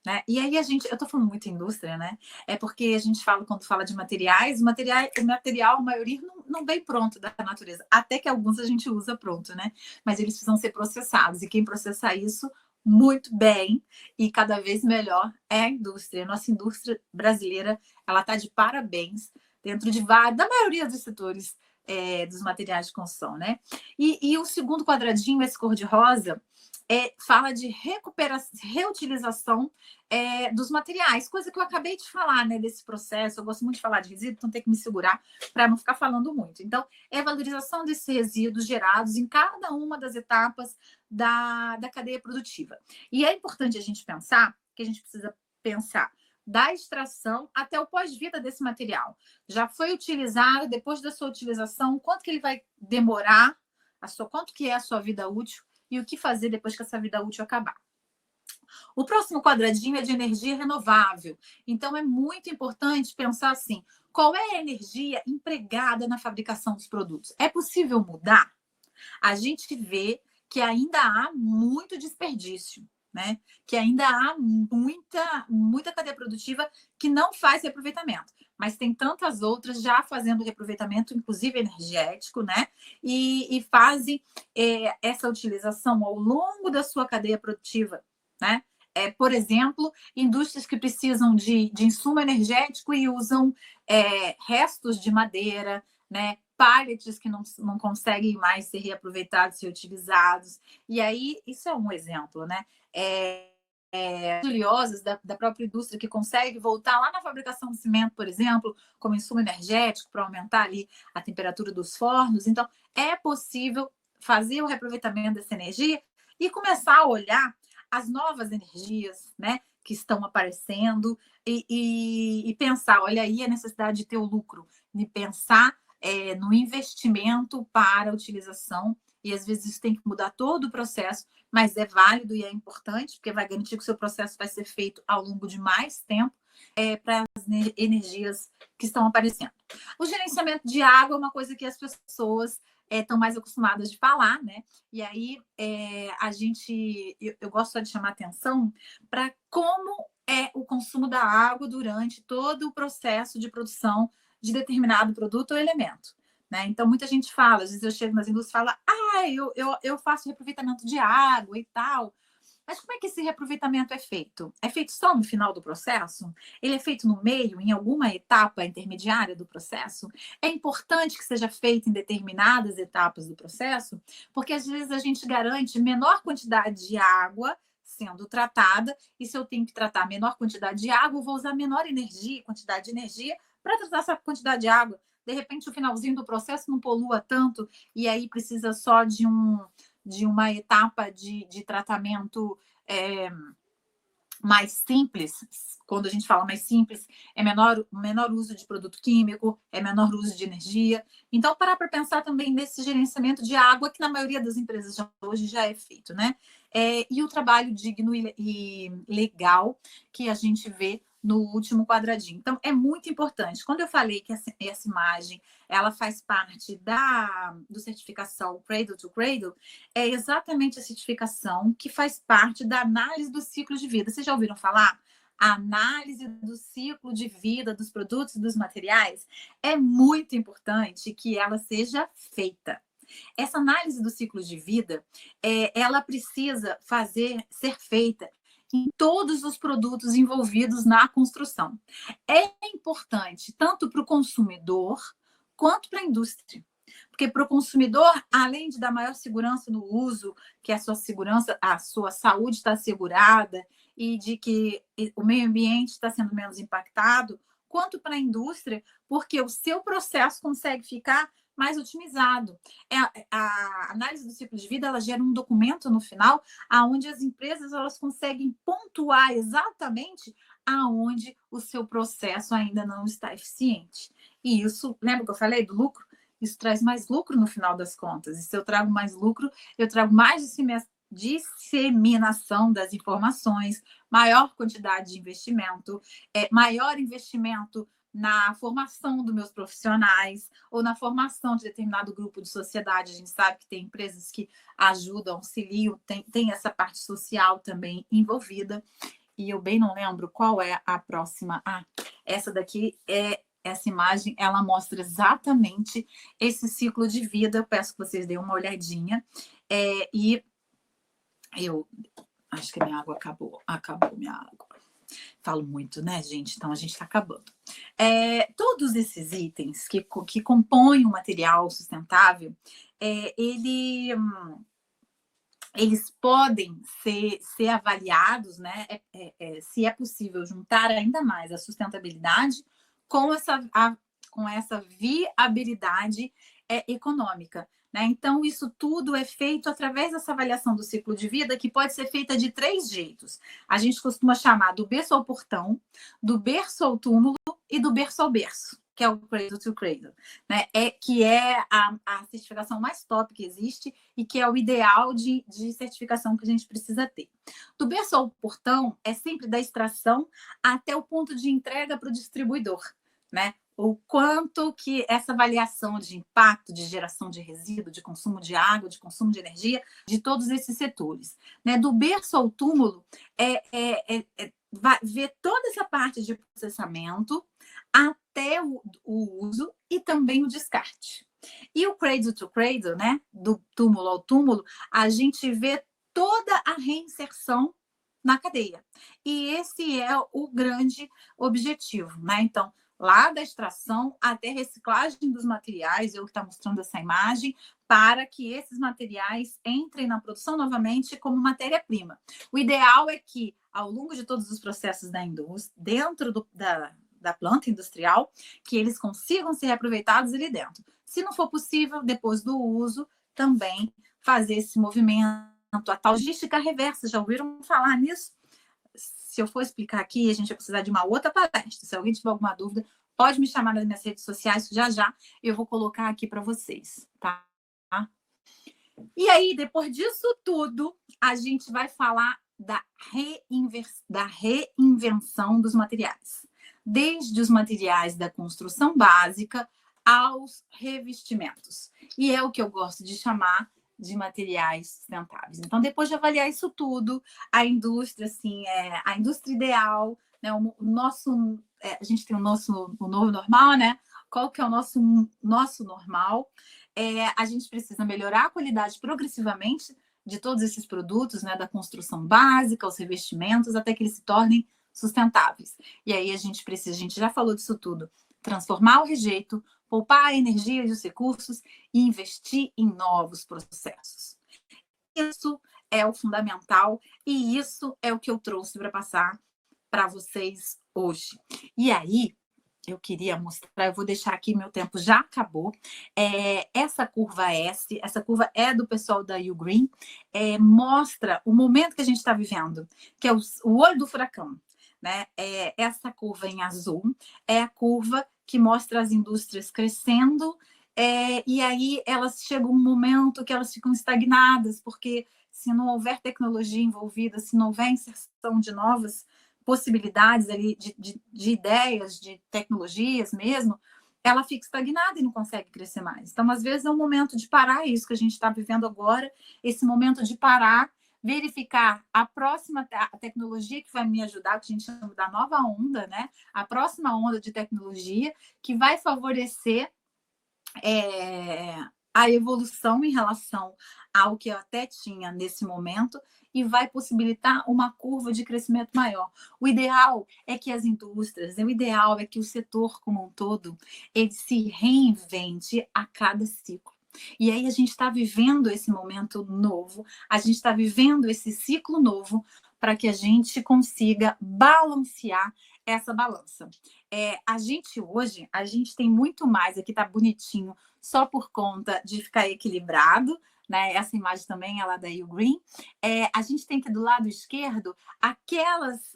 Né? E aí eu estou falando muito indústria, né? É porque a gente fala, quando fala de materiais, o material, a maioria não vem pronto da natureza, até que alguns a gente usa pronto, né? Mas eles precisam ser processados, e quem processa isso muito bem e cada vez melhor é a indústria. Nossa indústria brasileira, ela está de parabéns dentro da maioria dos setores dos materiais de construção, né? E o segundo quadradinho, esse cor-de-rosa, fala de reutilização dos materiais, coisa que eu acabei de falar, né, desse processo. Eu gosto muito de falar de resíduo, então tenho que me segurar para não ficar falando muito. Então, é a valorização desses resíduos gerados em cada uma das etapas da cadeia produtiva. E é importante a gente pensar que a gente precisa pensar da extração até o pós-vida desse material. Já foi utilizado, depois da sua utilização, quanto que ele vai demorar, quanto que é a sua vida útil e o que fazer depois que essa vida útil acabar. O próximo quadradinho é de energia renovável. Então, é muito importante pensar assim, qual é a energia empregada na fabricação dos produtos? É possível mudar? A gente vê que ainda há muito desperdício, né? Que ainda há muita cadeia produtiva que não faz reaproveitamento. Mas tem tantas outras já fazendo reaproveitamento, inclusive energético, né? E fazem essa utilização ao longo da sua cadeia produtiva, né? Por exemplo, indústrias que precisam de insumo energético e usam restos de madeira, né? Pallets que não conseguem mais ser reaproveitados, ser utilizados. E aí, isso é um exemplo, né? Oleosas da própria indústria que consegue voltar lá na fabricação de cimento, por exemplo, como insumo energético para aumentar ali a temperatura dos fornos. Então, é possível fazer o reaproveitamento dessa energia e começar a olhar as novas energias, né, que estão aparecendo e pensar, olha aí a necessidade de ter o lucro, de pensar no investimento para a utilização, e às vezes isso tem que mudar todo o processo, mas é válido e é importante, porque vai garantir que o seu processo vai ser feito ao longo de mais tempo para as energias que estão aparecendo. O gerenciamento de água é uma coisa que as pessoas estão mais acostumadas de falar, né? E aí eu gosto só de chamar atenção para como é o consumo da água durante todo o processo de produção de determinado produto ou elemento. Né? Então, muita gente fala, às vezes eu chego nas indústrias e falo, eu faço reaproveitamento de água e tal. Mas como é que esse reaproveitamento é feito? É feito só no final do processo? Ele é feito no meio, em alguma etapa intermediária do processo? É importante que seja feito em determinadas etapas do processo, porque às vezes a gente garante menor quantidade de água sendo tratada, e se eu tenho que tratar menor quantidade de água, eu vou usar menor quantidade de energia para tratar essa quantidade de água. De repente, o finalzinho do processo não polua tanto, e aí precisa só de uma etapa de tratamento mais simples. Quando a gente fala mais simples, é menor uso de produto químico, é menor uso de energia. Então, parar para pensar também nesse gerenciamento de água, que na maioria das empresas hoje já é feito, né? E o trabalho digno e legal que a gente vê no último quadradinho. Então, é muito importante. Quando eu falei que essa imagem ela faz parte do certificação Cradle to Cradle, é exatamente a certificação que faz parte da análise do ciclo de vida. Vocês já ouviram falar? A análise do ciclo de vida dos produtos e dos materiais é muito importante que ela seja feita. Essa análise do ciclo de vida, ela precisa ser feita em todos os produtos envolvidos na construção. É importante tanto para o consumidor quanto para a indústria. Porque para o consumidor, além de dar maior segurança no uso, que a sua saúde está assegurada e de que o meio ambiente está sendo menos impactado, quanto para a indústria, porque o seu processo consegue ficar mais otimizado. A análise do ciclo de vida ela gera um documento no final, onde as empresas elas conseguem pontuar exatamente aonde o seu processo ainda não está eficiente. E isso, lembra que eu falei do lucro? Isso traz mais lucro no final das contas. E se eu trago mais lucro, eu trago mais disseminação das informações, maior quantidade de investimento, maior investimento na formação dos meus profissionais ou na formação de determinado grupo de sociedade. A gente sabe que tem empresas que ajudam, auxiliam, tem essa parte social também envolvida. E eu bem não lembro qual é a próxima. Essa daqui essa imagem, ela mostra exatamente esse ciclo de vida. Eu peço que vocês deem uma olhadinha. E eu acho que a minha água acabou minha água. Falo muito, né, gente? Então, a gente está acabando. Todos esses itens que compõem o material sustentável, eles podem ser avaliados, né? Se é possível juntar ainda mais a sustentabilidade com essa viabilidade econômica. né? Então, isso tudo é feito através dessa avaliação do ciclo de vida, que pode ser feita de 3 jeitos. A gente costuma chamar do berço ao portão, do berço ao túmulo e do berço ao berço, que é o Cradle to Cradle, né? Que é a certificação mais top que existe e que é o ideal de certificação que a gente precisa ter. Do berço ao portão é sempre da extração até o ponto de entrega para o distribuidor, né? O quanto que essa avaliação de impacto, de geração de resíduo, de consumo de água, de consumo de energia, de todos esses setores. Né? Do berço ao túmulo, vai ver toda essa parte de processamento até o uso e também o descarte. E o Cradle to Cradle, né? Do túmulo ao túmulo, a gente vê toda a reinserção na cadeia. E esse é o grande objetivo, né? Então, lá da extração até reciclagem dos materiais, eu que está mostrando essa imagem, para que esses materiais entrem na produção novamente como matéria-prima. O ideal é que, ao longo de todos os processos da indústria, dentro da planta industrial, que eles consigam ser reaproveitados ali dentro. Se não for possível, depois do uso, também fazer esse movimento, a tal logística reversa. Já ouviram falar nisso? Se eu for explicar aqui, a gente vai precisar de uma outra palestra. Se alguém tiver alguma dúvida, pode me chamar nas minhas redes sociais, que já eu vou colocar aqui para vocês, tá? E aí, depois disso tudo, a gente vai falar da reinvenção dos materiais. Desde os materiais da construção básica aos revestimentos. E é o que eu gosto de chamar de materiais sustentáveis. Então, depois de avaliar isso tudo, a indústria, assim, a indústria ideal, né? A gente tem o novo normal, né? Qual que é o nosso normal? A gente precisa melhorar a qualidade progressivamente de todos esses produtos, né? Da construção básica, os revestimentos, até que eles se tornem sustentáveis. E aí a gente já falou disso tudo, transformar o rejeito, poupar a energia e os recursos e investir em novos processos. Isso é o fundamental e isso é o que eu trouxe para passar para vocês hoje. E aí, eu queria mostrar, eu vou deixar aqui, meu tempo já acabou. Essa curva S, essa curva é do pessoal da Ugreen, mostra o momento que a gente está vivendo, que é o olho do furacão. Né? Essa curva em azul é a curva que mostra as indústrias crescendo, e aí elas chegam um momento que elas ficam estagnadas, porque se não houver tecnologia envolvida, se não houver inserção de novas possibilidades ali, de ideias, de tecnologias mesmo, ela fica estagnada e não consegue crescer mais. Então, às vezes, é um momento de parar isso que a gente está vivendo agora, esse momento de parar, verificar a próxima tecnologia que vai me ajudar, que a gente chama da nova onda, né? A próxima onda de tecnologia que vai favorecer a evolução em relação ao que eu até tinha nesse momento e vai possibilitar uma curva de crescimento maior. O ideal é que as indústrias, o ideal é que o setor como um todo, ele se reinvente a cada ciclo. E aí a gente está vivendo esse momento novo, a gente está vivendo esse ciclo novo para que a gente consiga balancear essa balança. A gente hoje, a gente tem muito mais, aqui está bonitinho, só por conta de ficar equilibrado, né? Essa imagem também é lá da Ugreen. A gente tem aqui do lado esquerdo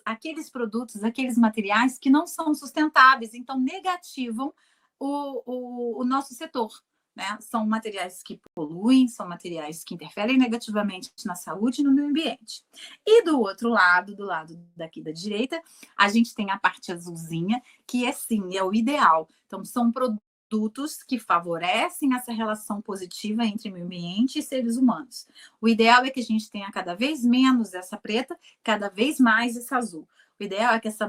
aqueles produtos, aqueles materiais que não são sustentáveis, então negativam o nosso setor. Né? São materiais que poluem, são materiais que interferem negativamente na saúde e no meio ambiente. E do outro lado, do lado daqui da direita, a gente tem a parte azulzinha, que sim, é o ideal. Então, são produtos que favorecem essa relação positiva entre meio ambiente e seres humanos. O ideal é que a gente tenha cada vez menos essa preta, cada vez mais essa azul. O ideal é que essa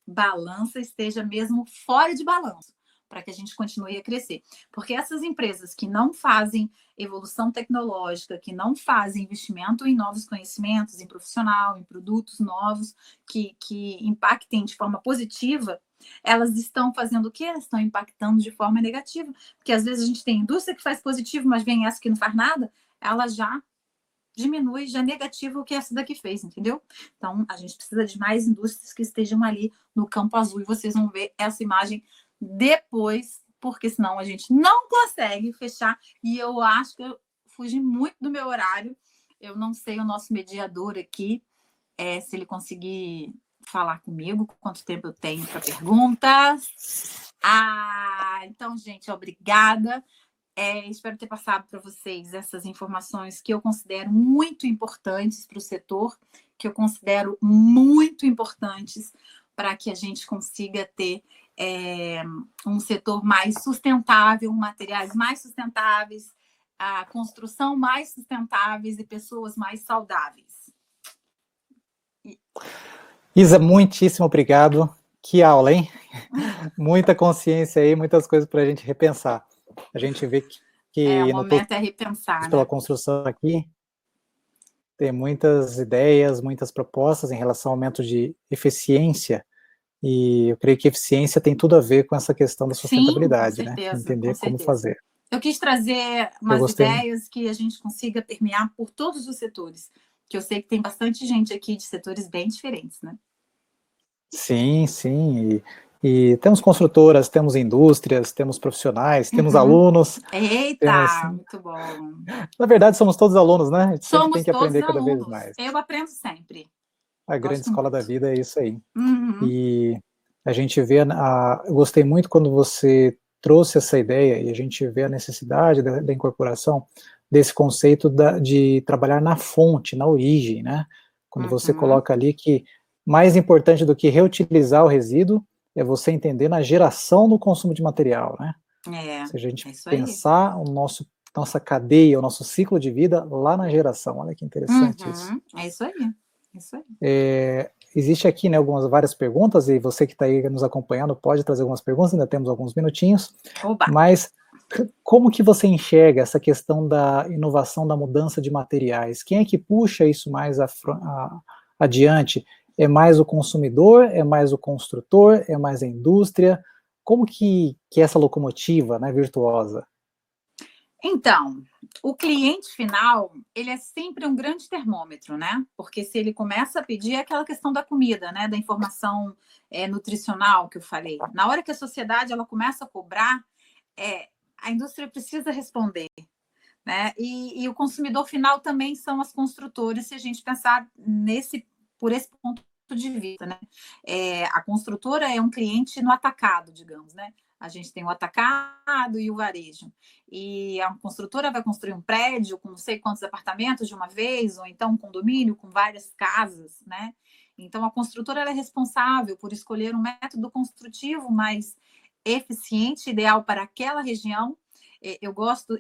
balança esteja mesmo fora de balanço, para que a gente continue a crescer. Porque essas empresas que não fazem evolução tecnológica, que não fazem investimento em novos conhecimentos, em profissional, em produtos novos, que impactem de forma positiva, elas estão fazendo o quê? Elas estão impactando de forma negativa. Porque às vezes a gente tem indústria que faz positivo, mas vem essa que não faz nada, ela já diminui, já negativa o que essa daqui fez, entendeu? Então, a gente precisa de mais indústrias que estejam ali no campo azul, e vocês vão ver essa imagem depois, porque senão a gente não consegue fechar. E eu acho que eu fugi muito do meu horário. Eu não sei o nosso mediador aqui, se ele conseguir falar comigo, quanto tempo eu tenho para perguntas. Então, gente, obrigada. Espero ter passado para vocês essas informações que eu considero muito importantes para o setor, que eu considero muito importantes para que a gente consiga ter um setor mais sustentável, materiais mais sustentáveis, a construção mais sustentáveis e pessoas mais saudáveis. Isa, muitíssimo obrigado. Que aula, hein? Muita consciência aí, muitas coisas para a gente repensar. A gente vê que o momento é repensar, pela né? construção aqui, tem muitas ideias, muitas propostas em relação ao aumento de eficiência, e eu creio que eficiência tem tudo a ver com essa questão da sustentabilidade, com certeza, né? Entender com como certeza. fazer. Eu quis trazer umas ideias que a gente consiga permear por todos os setores, que eu sei que tem bastante gente aqui de setores bem diferentes, né? Sim, sim, e temos construtoras, temos indústrias, temos profissionais, temos alunos. Eita, muito bom. Na verdade, somos todos alunos, né? A gente sempre tem que aprender cada alunos. vez mais. Eu aprendo sempre. A grande escola da vida é isso aí. Uhum. E a gente vê, eu gostei muito quando você trouxe essa ideia, e a gente vê a necessidade da incorporação desse conceito de trabalhar na fonte, na origem, né? Quando você coloca ali que mais importante do que reutilizar o resíduo é você entender na geração do consumo de material, né? Se a gente pensar nossa cadeia, o nosso ciclo de vida lá na geração, olha que interessante isso. É isso aí. Existe aqui, né, várias perguntas, e você que está aí nos acompanhando pode trazer algumas perguntas, ainda temos alguns minutinhos. Oba. Mas como que você enxerga essa questão da inovação, da mudança de materiais? Quem é que puxa isso mais adiante? É mais o consumidor? É mais o construtor? É mais a indústria? Como que é essa locomotiva, né, virtuosa? Então, o cliente final, ele é sempre um grande termômetro, né? Porque se ele começa a pedir, é aquela questão da comida, né? Da informação nutricional que eu falei. Na hora que a sociedade ela começa a cobrar, a indústria precisa responder, né? E o consumidor final também são as construtoras, se a gente pensar por esse ponto de vista, né? A construtora é um cliente no atacado, digamos, né? A gente tem o atacado e o varejo. E a construtora vai construir um prédio com não sei quantos apartamentos de uma vez, ou então um condomínio com várias casas, né? Então, a construtora ela é responsável por escolher um método construtivo mais eficiente, ideal para aquela região.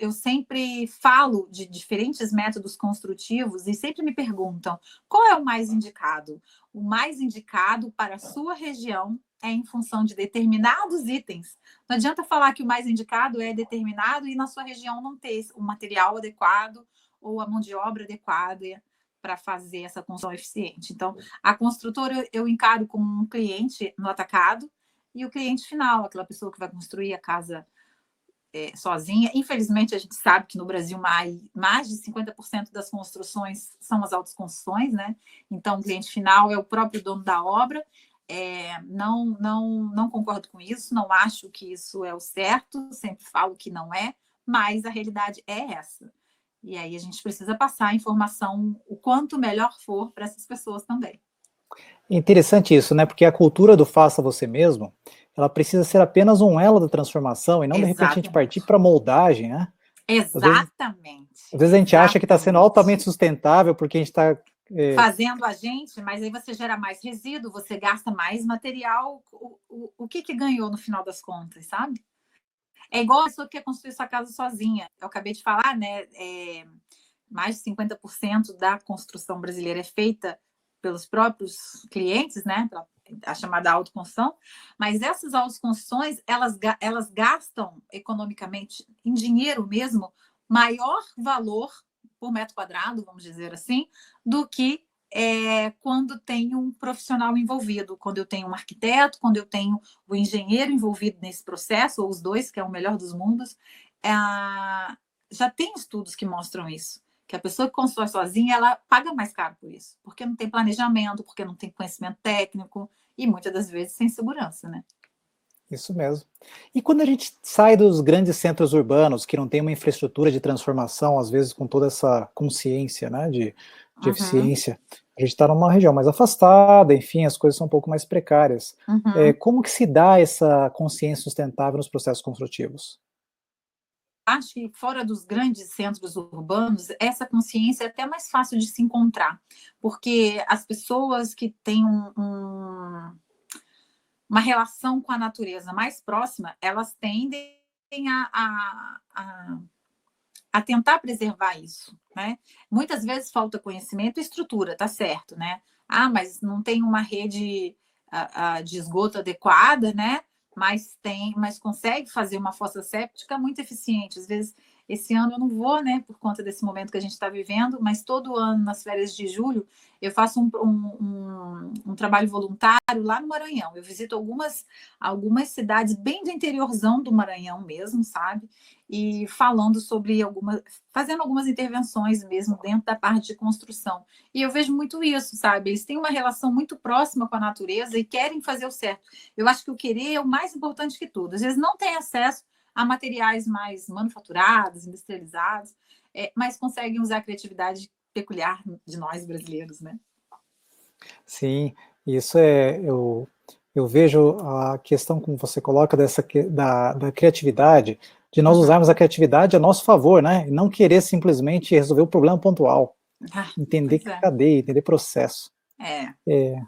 Eu sempre falo de diferentes métodos construtivos e sempre me perguntam qual é o mais indicado. O mais indicado para a sua região é em função de determinados itens. Não adianta falar que o mais indicado é determinado e na sua região não ter o material adequado ou a mão de obra adequada para fazer essa construção eficiente. Então, a construtora eu encaro como um cliente no atacado e o cliente final, aquela pessoa que vai construir a casa sozinha. Infelizmente, a gente sabe que no Brasil mais de 50% das construções são as autoconstruções, né? Então, o cliente final é o próprio dono da obra. Não concordo com isso, não acho que isso é o certo, sempre falo que não é, mas a realidade é essa. E aí a gente precisa passar a informação o quanto melhor for para essas pessoas também. Interessante isso, né? Porque a cultura do faça você mesmo, ela precisa ser apenas um elo da transformação e não, de repente, a gente partir para moldagem, né? Exatamente. Às vezes a gente acha que está sendo altamente sustentável porque a gente está fazendo a gente, mas aí você gera mais resíduo, você gasta mais material. O que ganhou no final das contas, sabe? É igual a pessoa que quer construir sua casa sozinha. Eu acabei de falar, né? Mais de 50% da construção brasileira é feita pelos próprios clientes, né? A chamada autoconstrução. Mas essas autoconstruções, elas gastam economicamente, em dinheiro mesmo, maior valor por metro quadrado, vamos dizer assim, do que quando tem um profissional envolvido, quando eu tenho um arquiteto, quando eu tenho o engenheiro envolvido nesse processo, ou os dois, que é o melhor dos mundos. Já tem estudos que mostram isso, que a pessoa que constrói sozinha, ela paga mais caro por isso, porque não tem planejamento, porque não tem conhecimento técnico e muitas das vezes sem segurança, né? Isso mesmo. E quando a gente sai dos grandes centros urbanos, que não tem uma infraestrutura de transformação, às vezes com toda essa consciência, né, de Uhum, eficiência, a gente está numa região mais afastada, enfim, as coisas são um pouco mais precárias. uhum. Como que se dá essa consciência sustentável nos processos construtivos? Acho que fora dos grandes centros urbanos, essa consciência é até mais fácil de se encontrar, porque as pessoas que têm uma relação com a natureza mais próxima, elas tendem a tentar preservar isso, né? Muitas vezes falta conhecimento e estrutura, tá certo, né? Ah, mas não tem uma rede de esgoto adequada, né? Mas consegue fazer uma fossa séptica muito eficiente. Às vezes, esse ano eu não vou, né? Por conta desse momento que a gente está vivendo, mas todo ano, nas férias de julho, eu faço um trabalho voluntário lá no Maranhão. Eu visito algumas cidades bem do interiorzão do Maranhão mesmo, sabe? E falando sobre fazendo algumas intervenções mesmo dentro da parte de construção. E eu vejo muito isso, sabe? Eles têm uma relação muito próxima com a natureza e querem fazer o certo. Eu acho que o querer é o mais importante que tudo. Às vezes não tem acesso a materiais mais manufaturados, industrializados, mas conseguem usar a criatividade peculiar de nós brasileiros, né? Sim, isso eu vejo a questão, como você coloca, da criatividade, de nós usarmos a Uhum. criatividade a nosso favor, né? E não querer simplesmente resolver o problema pontual, Ah, entender pois é. cadeia, entender processo. É.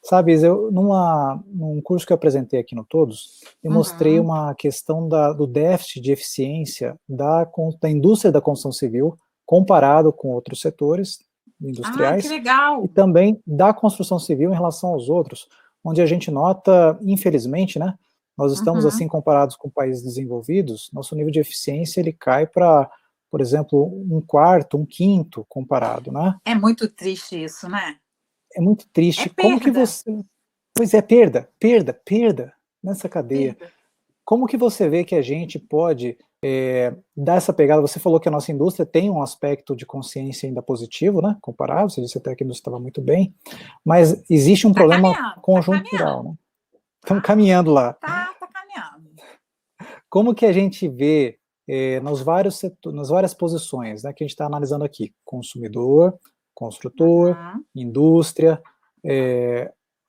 Sabe, num curso que eu apresentei aqui no Todos, eu mostrei Uhum. uma questão do déficit de eficiência da indústria da construção civil comparado com outros setores Ah, que industriais e legal! também da construção civil em relação aos outros, onde a gente nota, infelizmente, né, nós estamos Uhum. assim comparados com países desenvolvidos, nosso nível de eficiência ele cai para, por exemplo, um quarto, um quinto comparado, né? É muito triste isso, né? É muito É triste. Como que perda, você Pois é, perda, perda, perda nessa cadeia. perda. Como que você vê que a gente pode dar essa pegada? Você falou que a nossa indústria tem um aspecto de consciência ainda positivo, né? Comparado, você disse até que a indústria estava muito bem, mas existe um Tá problema caminhando, tá conjuntural, caminhando. né? Estamos Tá, caminhando lá. tá caminhando. Como que a gente vê nas várias posições, né, que a gente está analisando aqui, consumidor, construtor, Uhum, indústria,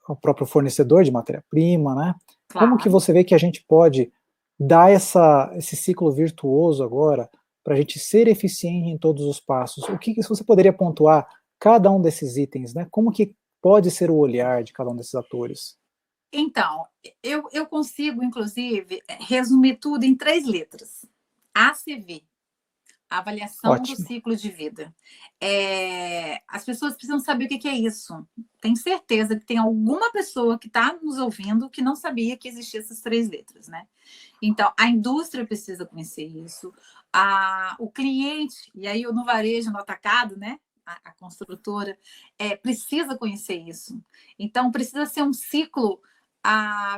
o próprio fornecedor de matéria-prima, né? Como que claro. você vê que a gente pode dar esse ciclo virtuoso agora para a gente ser eficiente em todos os passos? O que você poderia pontuar cada um desses itens, né? Como que pode ser o olhar de cada um desses atores? Então, eu consigo, inclusive, resumir tudo em 3 letras. ACV, avaliação do Ótimo. ciclo de vida. As pessoas precisam saber o que é isso. Tenho certeza que tem alguma pessoa que está nos ouvindo que não sabia que existiam essas 3 letras, né? Então, a indústria precisa conhecer isso, o cliente, e aí no varejo, no atacado, né? A construtora precisa conhecer isso. Então, precisa ser um ciclo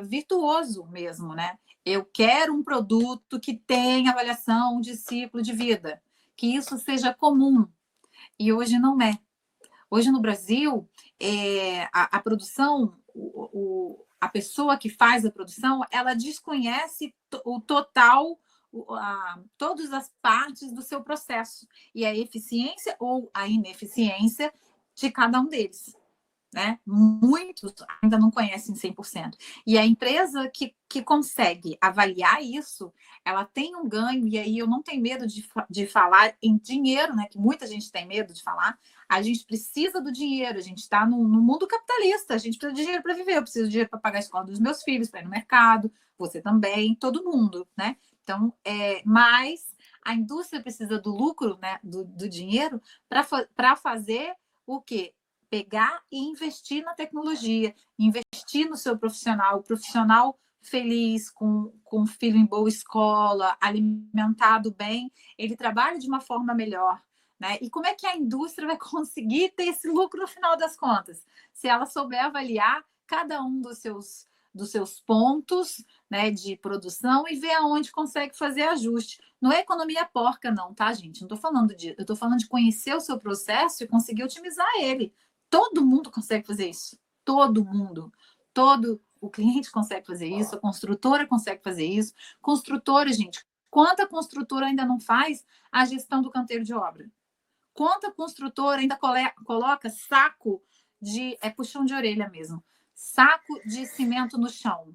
virtuoso mesmo, né? Eu quero um produto que tenha avaliação de ciclo de vida, que isso seja comum. E hoje não é. Hoje no Brasil, a produção, a pessoa que faz a produção, ela desconhece o total, todas as partes do seu processo e a eficiência ou a ineficiência de cada um deles. Né? Muitos ainda não conhecem 100%. E a empresa que consegue avaliar isso, ela tem um ganho, e aí eu não tenho medo de falar em dinheiro, né? Que muita gente tem medo de falar. A gente precisa do dinheiro, a gente está no mundo capitalista, a gente precisa de dinheiro para viver, eu preciso de dinheiro para pagar a escola dos meus filhos, para ir no mercado, você também, todo mundo, né? Então, mas a indústria precisa do lucro, né? Do dinheiro, para fazer o quê? Pegar e investir na tecnologia, investir no seu profissional, o profissional feliz, com o filho em boa escola, alimentado bem, ele trabalha de uma forma melhor. Né? E como é que a indústria vai conseguir ter esse lucro no final das contas? Se ela souber avaliar cada um dos seus pontos, né, de produção e ver aonde consegue fazer ajuste. Não é economia porca, não, tá, gente? Não estou falando disso. Eu estou falando de conhecer o seu processo e conseguir otimizar ele. Todo mundo consegue fazer isso. Todo mundo. Todo o cliente consegue fazer isso, a construtora consegue fazer isso. Construtora, gente, quanta construtora ainda não faz a gestão do canteiro de obra? Quanta construtora ainda coloca saco de puxão de orelha mesmo, saco de cimento no chão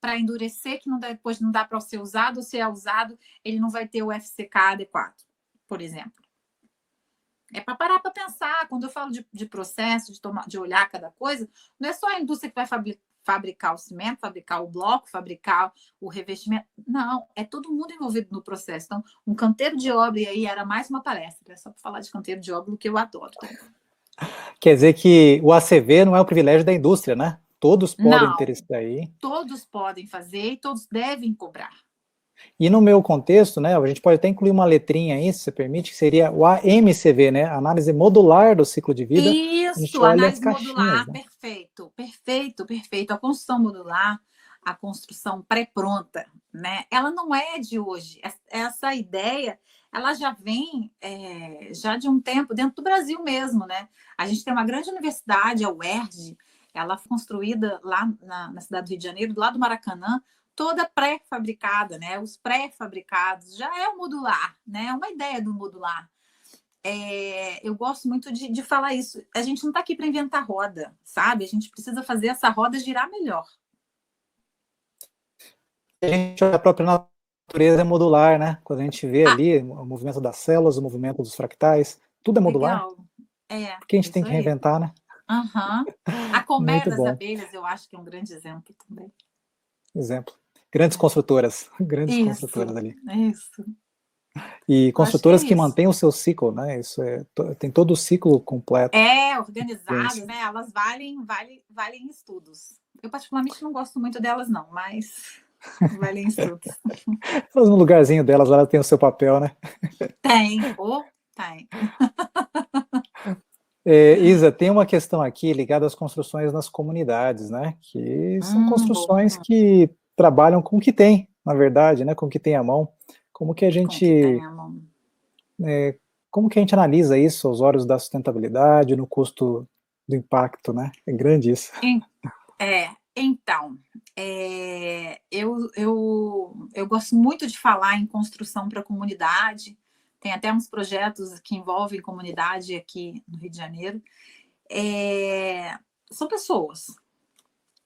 para endurecer, que depois não dá para ser usado, ou se é usado, ele não vai ter o FCK adequado, por exemplo. É para parar para pensar. Quando eu falo de processo, de olhar cada coisa, não é só a indústria que vai fabricar o cimento, fabricar o bloco, fabricar o revestimento. Não, é todo mundo envolvido no processo. Então, um canteiro de obra, e aí era mais uma palestra, só para falar de canteiro de obra, que eu adoro. Quer dizer que o ACV não é o privilégio da indústria, né? Todos podem ter isso daí. Todos podem fazer e todos devem cobrar. E no meu contexto, né, a gente pode até incluir uma letrinha aí, se você permite, que seria o AMCV, né, análise modular do ciclo de vida. Isso, análise modular, né? perfeito. A construção modular, a construção pré-pronta, né, ela não é de hoje. Essa ideia, ela já vem já de um tempo dentro do Brasil mesmo, né? A gente tem uma grande universidade, a UERJ, ela foi construída lá na cidade do Rio de Janeiro, do lado do Maracanã, toda pré-fabricada, né? Os pré-fabricados já é o modular, né? É uma ideia do modular. Eu gosto muito de falar isso. A gente não está aqui para inventar roda, sabe? A gente precisa fazer essa roda girar melhor. A gente, a própria natureza é modular, né? Quando a gente vê ali o movimento das células, o movimento dos fractais, tudo é modular. Legal. Porque a gente tem que reinventar, né? A colmeia das abelhas, eu acho que é um grande exemplo também. Exemplo. Grandes construtoras construtoras ali. Isso. E construtoras que mantêm o seu ciclo, né? Isso tem todo o ciclo completo. Organizadas, né? Elas valem estudos. Eu particularmente não gosto muito delas, não, mas valem estudos. Elas no lugarzinho delas, ela tem o seu papel, né? Tem. Isa, tem uma questão aqui ligada às construções nas comunidades, né? Que são construções que trabalham com o que tem, na verdade, né? Com o que tem à mão. Como que a gente analisa isso aos olhos da sustentabilidade, no custo do impacto, né? É grande isso. Então, eu gosto muito de falar em construção para a comunidade. Tem até uns projetos que envolvem comunidade aqui no Rio de Janeiro. São pessoas.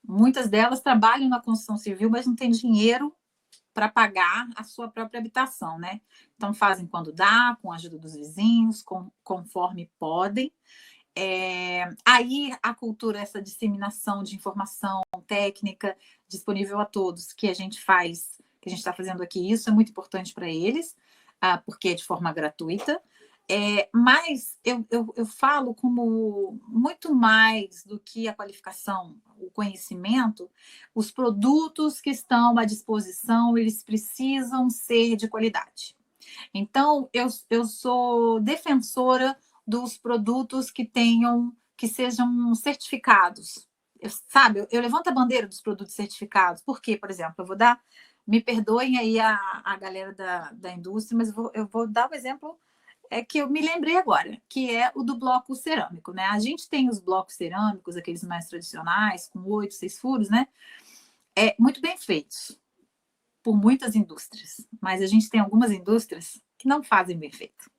Muitas delas trabalham na construção civil, mas não têm dinheiro para pagar a sua própria habitação, né? Então, fazem quando dá, com a ajuda dos vizinhos, conforme podem. Aí a cultura, essa disseminação de informação técnica disponível a todos, que a gente faz, que a gente está fazendo aqui, isso é muito importante para eles, porque é de forma gratuita. Mas eu falo como muito mais do que a qualificação, o conhecimento, os produtos que estão à disposição, eles precisam ser de qualidade. Então, eu sou defensora dos produtos que sejam certificados. Eu levanto a bandeira dos produtos certificados. Por quê? Por exemplo, me perdoem aí a galera da indústria, mas eu vou dar o exemplo que eu me lembrei agora, que é o do bloco cerâmico, né? A gente tem os blocos cerâmicos, aqueles mais tradicionais, com 8, 6 furos, né? Muito bem feitos por muitas indústrias, mas a gente tem algumas indústrias que não fazem bem feito.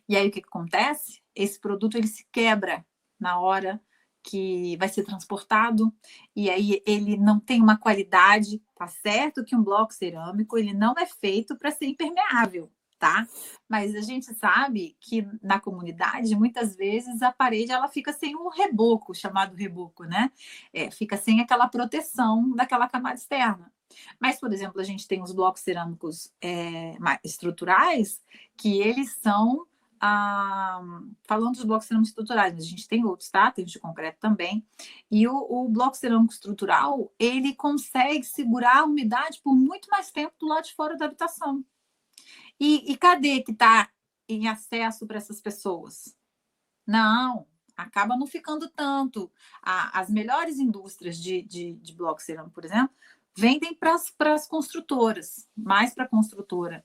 E aí o que acontece? Esse produto ele se quebra na hora que vai ser transportado, e aí ele não tem uma qualidade. Tá certo que um bloco cerâmico ele não é feito para ser impermeável, tá? Mas a gente sabe que na comunidade muitas vezes a parede ela fica sem o reboco, chamado reboco, né? Fica sem aquela proteção daquela camada externa. Mas, por exemplo, a gente tem os blocos cerâmicos estruturais, que eles são, falando dos blocos cerâmicos estruturais, mas a gente tem outros, tá? Tem os de concreto também. E o bloco cerâmico estrutural, ele consegue segurar a umidade por muito mais tempo do lado de fora da habitação. E cadê que está em acesso para essas pessoas? Não, acaba não ficando tanto. As melhores indústrias de bloco cerâmico, por exemplo, vendem para as construtoras, mais para a construtora.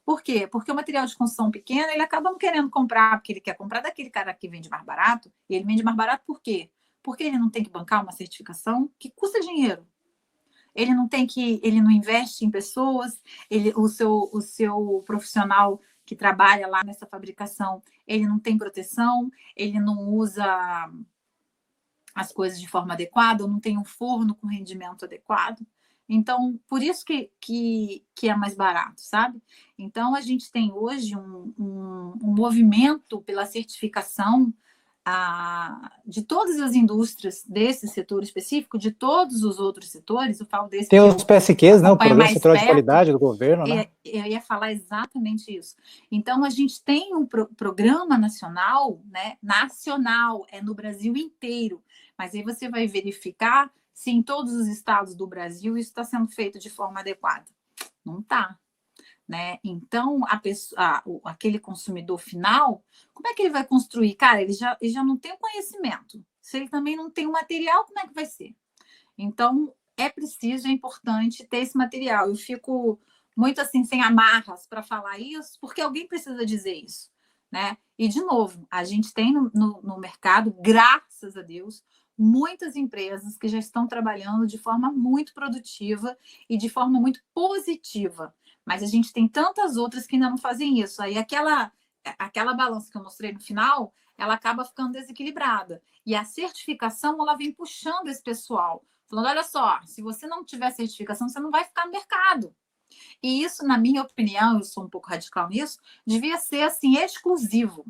Por quê? Porque o material de construção pequeno, ele acaba não querendo comprar, porque ele quer comprar daquele cara que vende mais barato, e ele vende mais barato por quê? Porque ele não tem que bancar uma certificação que custa dinheiro. ele não investe em pessoas, o seu profissional que trabalha lá nessa fabricação, ele não tem proteção, ele não usa as coisas de forma adequada, não tem um forno com rendimento adequado. Então, por isso que é mais barato, sabe? Então, a gente tem hoje um movimento pela certificação de todas as indústrias desse setor específico, de todos os outros setores. Eu falo desse Tem os PSQs, né? O Programa Setorial de Qualidade do governo, né? Eu ia falar exatamente isso. Então, a gente tem um programa nacional, né? Nacional, é no Brasil inteiro. Mas aí você vai verificar se em todos os estados do Brasil isso está sendo feito de forma adequada. Não está. Né? Então, aquele consumidor final, como é que ele vai construir? Cara, ele já não tem o conhecimento. Se ele também não tem o material, como é que vai ser? Então, é preciso, é importante ter esse material. Eu fico muito assim, sem amarras para falar isso, porque alguém precisa dizer isso. Né? E, de novo, a gente tem no mercado, graças a Deus, muitas empresas que já estão trabalhando de forma muito produtiva e de forma muito positiva. Mas a gente tem tantas outras que ainda não fazem isso. Aí aquela balança que eu mostrei no final, ela acaba ficando desequilibrada. E a certificação, ela vem puxando esse pessoal, falando, olha só, se você não tiver certificação, você não vai ficar no mercado. E isso, na minha opinião, eu sou um pouco radical nisso, devia ser assim, exclusivo,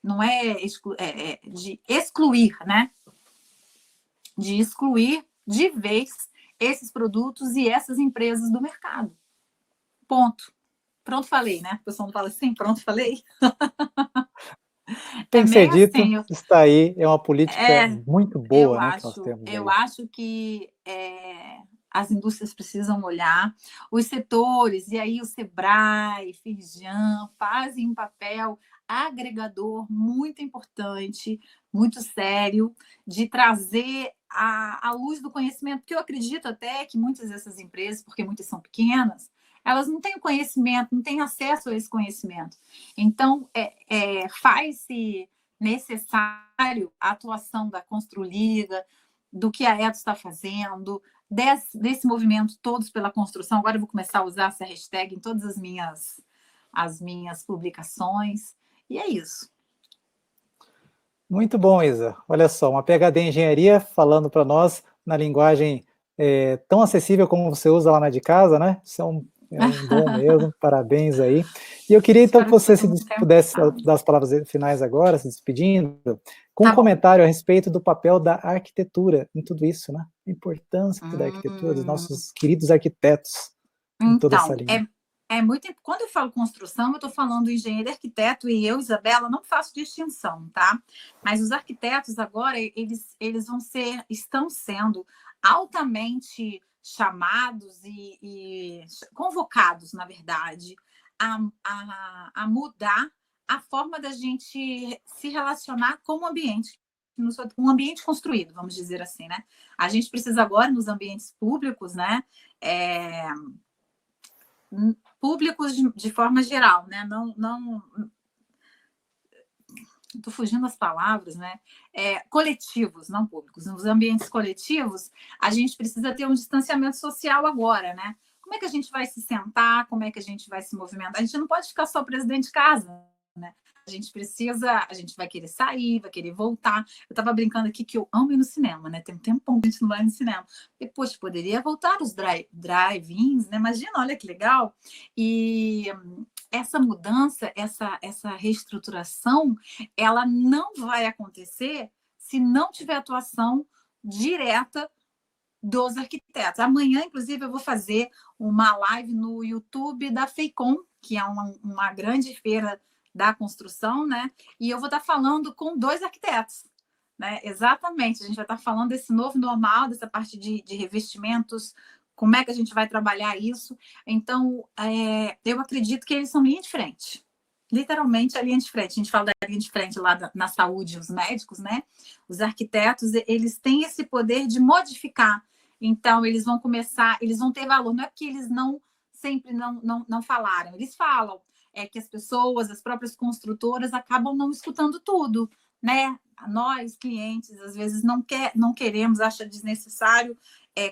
não é, de excluir, né? De excluir de vez esses produtos e essas empresas do mercado. Ponto. Pronto, falei, né? O pessoal não fala assim, pronto, falei. Tem que ser dito, assim, está aí, é uma política muito boa, né, que nós temos aí. Eu acho que as indústrias precisam olhar, os setores, e aí o Sebrae, Firjan, fazem um papel agregador muito importante, muito sério, de trazer a luz do conhecimento, porque eu acredito até que muitas dessas empresas, porque muitas são pequenas, elas não têm o conhecimento, não têm acesso a esse conhecimento. Então, faz-se necessário a atuação da Construliga, do que a Etos está fazendo, desse movimento Todos pela Construção. Agora eu vou começar a usar essa hashtag em todas as minhas publicações. E é isso. Muito bom, Isa. Olha só, uma PhD em engenharia falando para nós na linguagem tão acessível como você usa lá na de casa, né? Isso é um dom mesmo, parabéns aí. E eu queria então que você pudesse dar as palavras finais agora, se despedindo, com um comentário a respeito do papel da arquitetura em tudo isso, né? A importância da arquitetura, dos nossos queridos arquitetos em toda essa linha. Quando eu falo construção, eu estou falando engenheiro, arquiteto, e eu, Isabela, não faço distinção, tá? Mas os arquitetos agora, eles estão sendo altamente chamados e convocados, na verdade, a mudar a forma da gente se relacionar com o ambiente, um ambiente construído, vamos dizer assim, né? A gente precisa agora, nos ambientes públicos, né? Públicos de forma geral, né? Não estou fugindo das palavras, né? Coletivos, não públicos. Nos ambientes coletivos, a gente precisa ter um distanciamento social agora, né? Como é que a gente vai se sentar? Como é que a gente vai se movimentar? A gente não pode ficar só preso dentro de casa, né? A gente vai querer sair, vai querer voltar. Eu estava brincando aqui que eu amo ir no cinema, né? Tem um tempão que a gente não vai no cinema. Depois poderia voltar os drive-ins, né? Imagina, olha que legal. E essa mudança, essa reestruturação, ela não vai acontecer se não tiver atuação direta dos arquitetos. Amanhã, inclusive, eu vou fazer uma live no YouTube da FEICOM, que é uma grande feira da construção, né? E eu vou estar falando com 2 arquitetos, né? Exatamente, a gente vai estar falando desse novo normal, dessa parte de revestimentos, como é que a gente vai trabalhar isso. Então, eu acredito que eles são linha de frente, literalmente a linha de frente. A gente fala da linha de frente lá na saúde, os médicos, né? Os arquitetos, eles têm esse poder de modificar. Então, eles vão ter valor. Não é porque eles sempre não falaram, eles falam. É que as pessoas, as próprias construtoras, acabam não escutando tudo, né? Nós, clientes, às vezes não queremos, acha desnecessário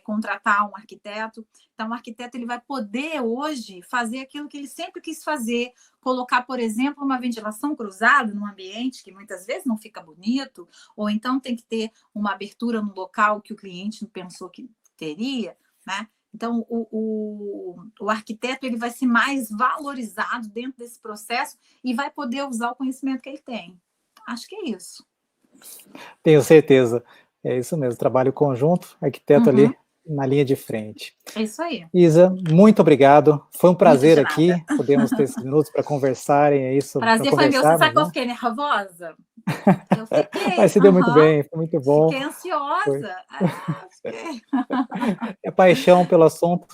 contratar um arquiteto. Então, o arquiteto ele vai poder hoje fazer aquilo que ele sempre quis fazer, colocar, por exemplo, uma ventilação cruzada num ambiente que muitas vezes não fica bonito, ou então tem que ter uma abertura no local que o cliente não pensou que teria, né? Então, o arquiteto ele vai ser mais valorizado dentro desse processo e vai poder usar o conhecimento que ele tem. Acho que é isso. Tenho certeza. É isso mesmo, trabalho conjunto, arquiteto ali na linha de frente. É isso aí. Isa, muito obrigado. Foi um prazer aqui, podemos ter esses minutos para conversarem aí sobre. Prazer foi meu. Você sabe que eu fiquei nervosa? Eu fiquei. Mas se deu muito bem, foi muito bom. Fiquei ansiosa. Fiquei. É paixão pelo assunto,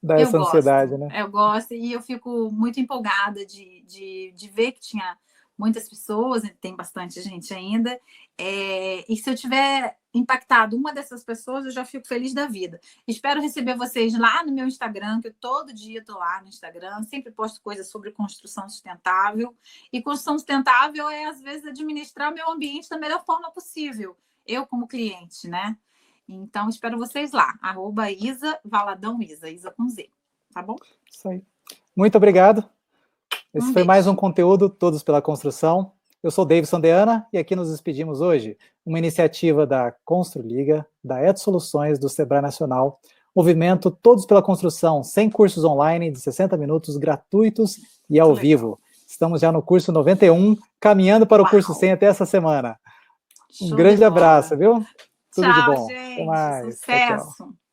dá essa ansiedade, né? Eu gosto, e eu fico muito empolgada de ver que tinha muitas pessoas, tem bastante gente ainda, e se eu tiver impactado uma dessas pessoas, eu já fico feliz da vida. Espero receber vocês lá no meu Instagram, que eu todo dia estou lá no Instagram, sempre posto coisas sobre construção sustentável, e construção sustentável é, às vezes, administrar o meu ambiente da melhor forma possível, eu como cliente, né? Então, espero vocês lá, @Isa Valadão Isa com Z, tá bom? Isso aí. Muito obrigado. Esse foi mais um conteúdo Todos pela Construção. Eu sou Davidson Deana e aqui nos despedimos hoje, uma iniciativa da Construliga, da Eto Soluções, do Sebrae Nacional, movimento Todos pela Construção, 100 cursos online de 60 minutos gratuitos e ao vivo. Estamos já no curso 91, caminhando para o curso 100 até essa semana. Um grande abraço, viu? Tudo de bom. Gente, até mais. sucesso. Tchau, tchau.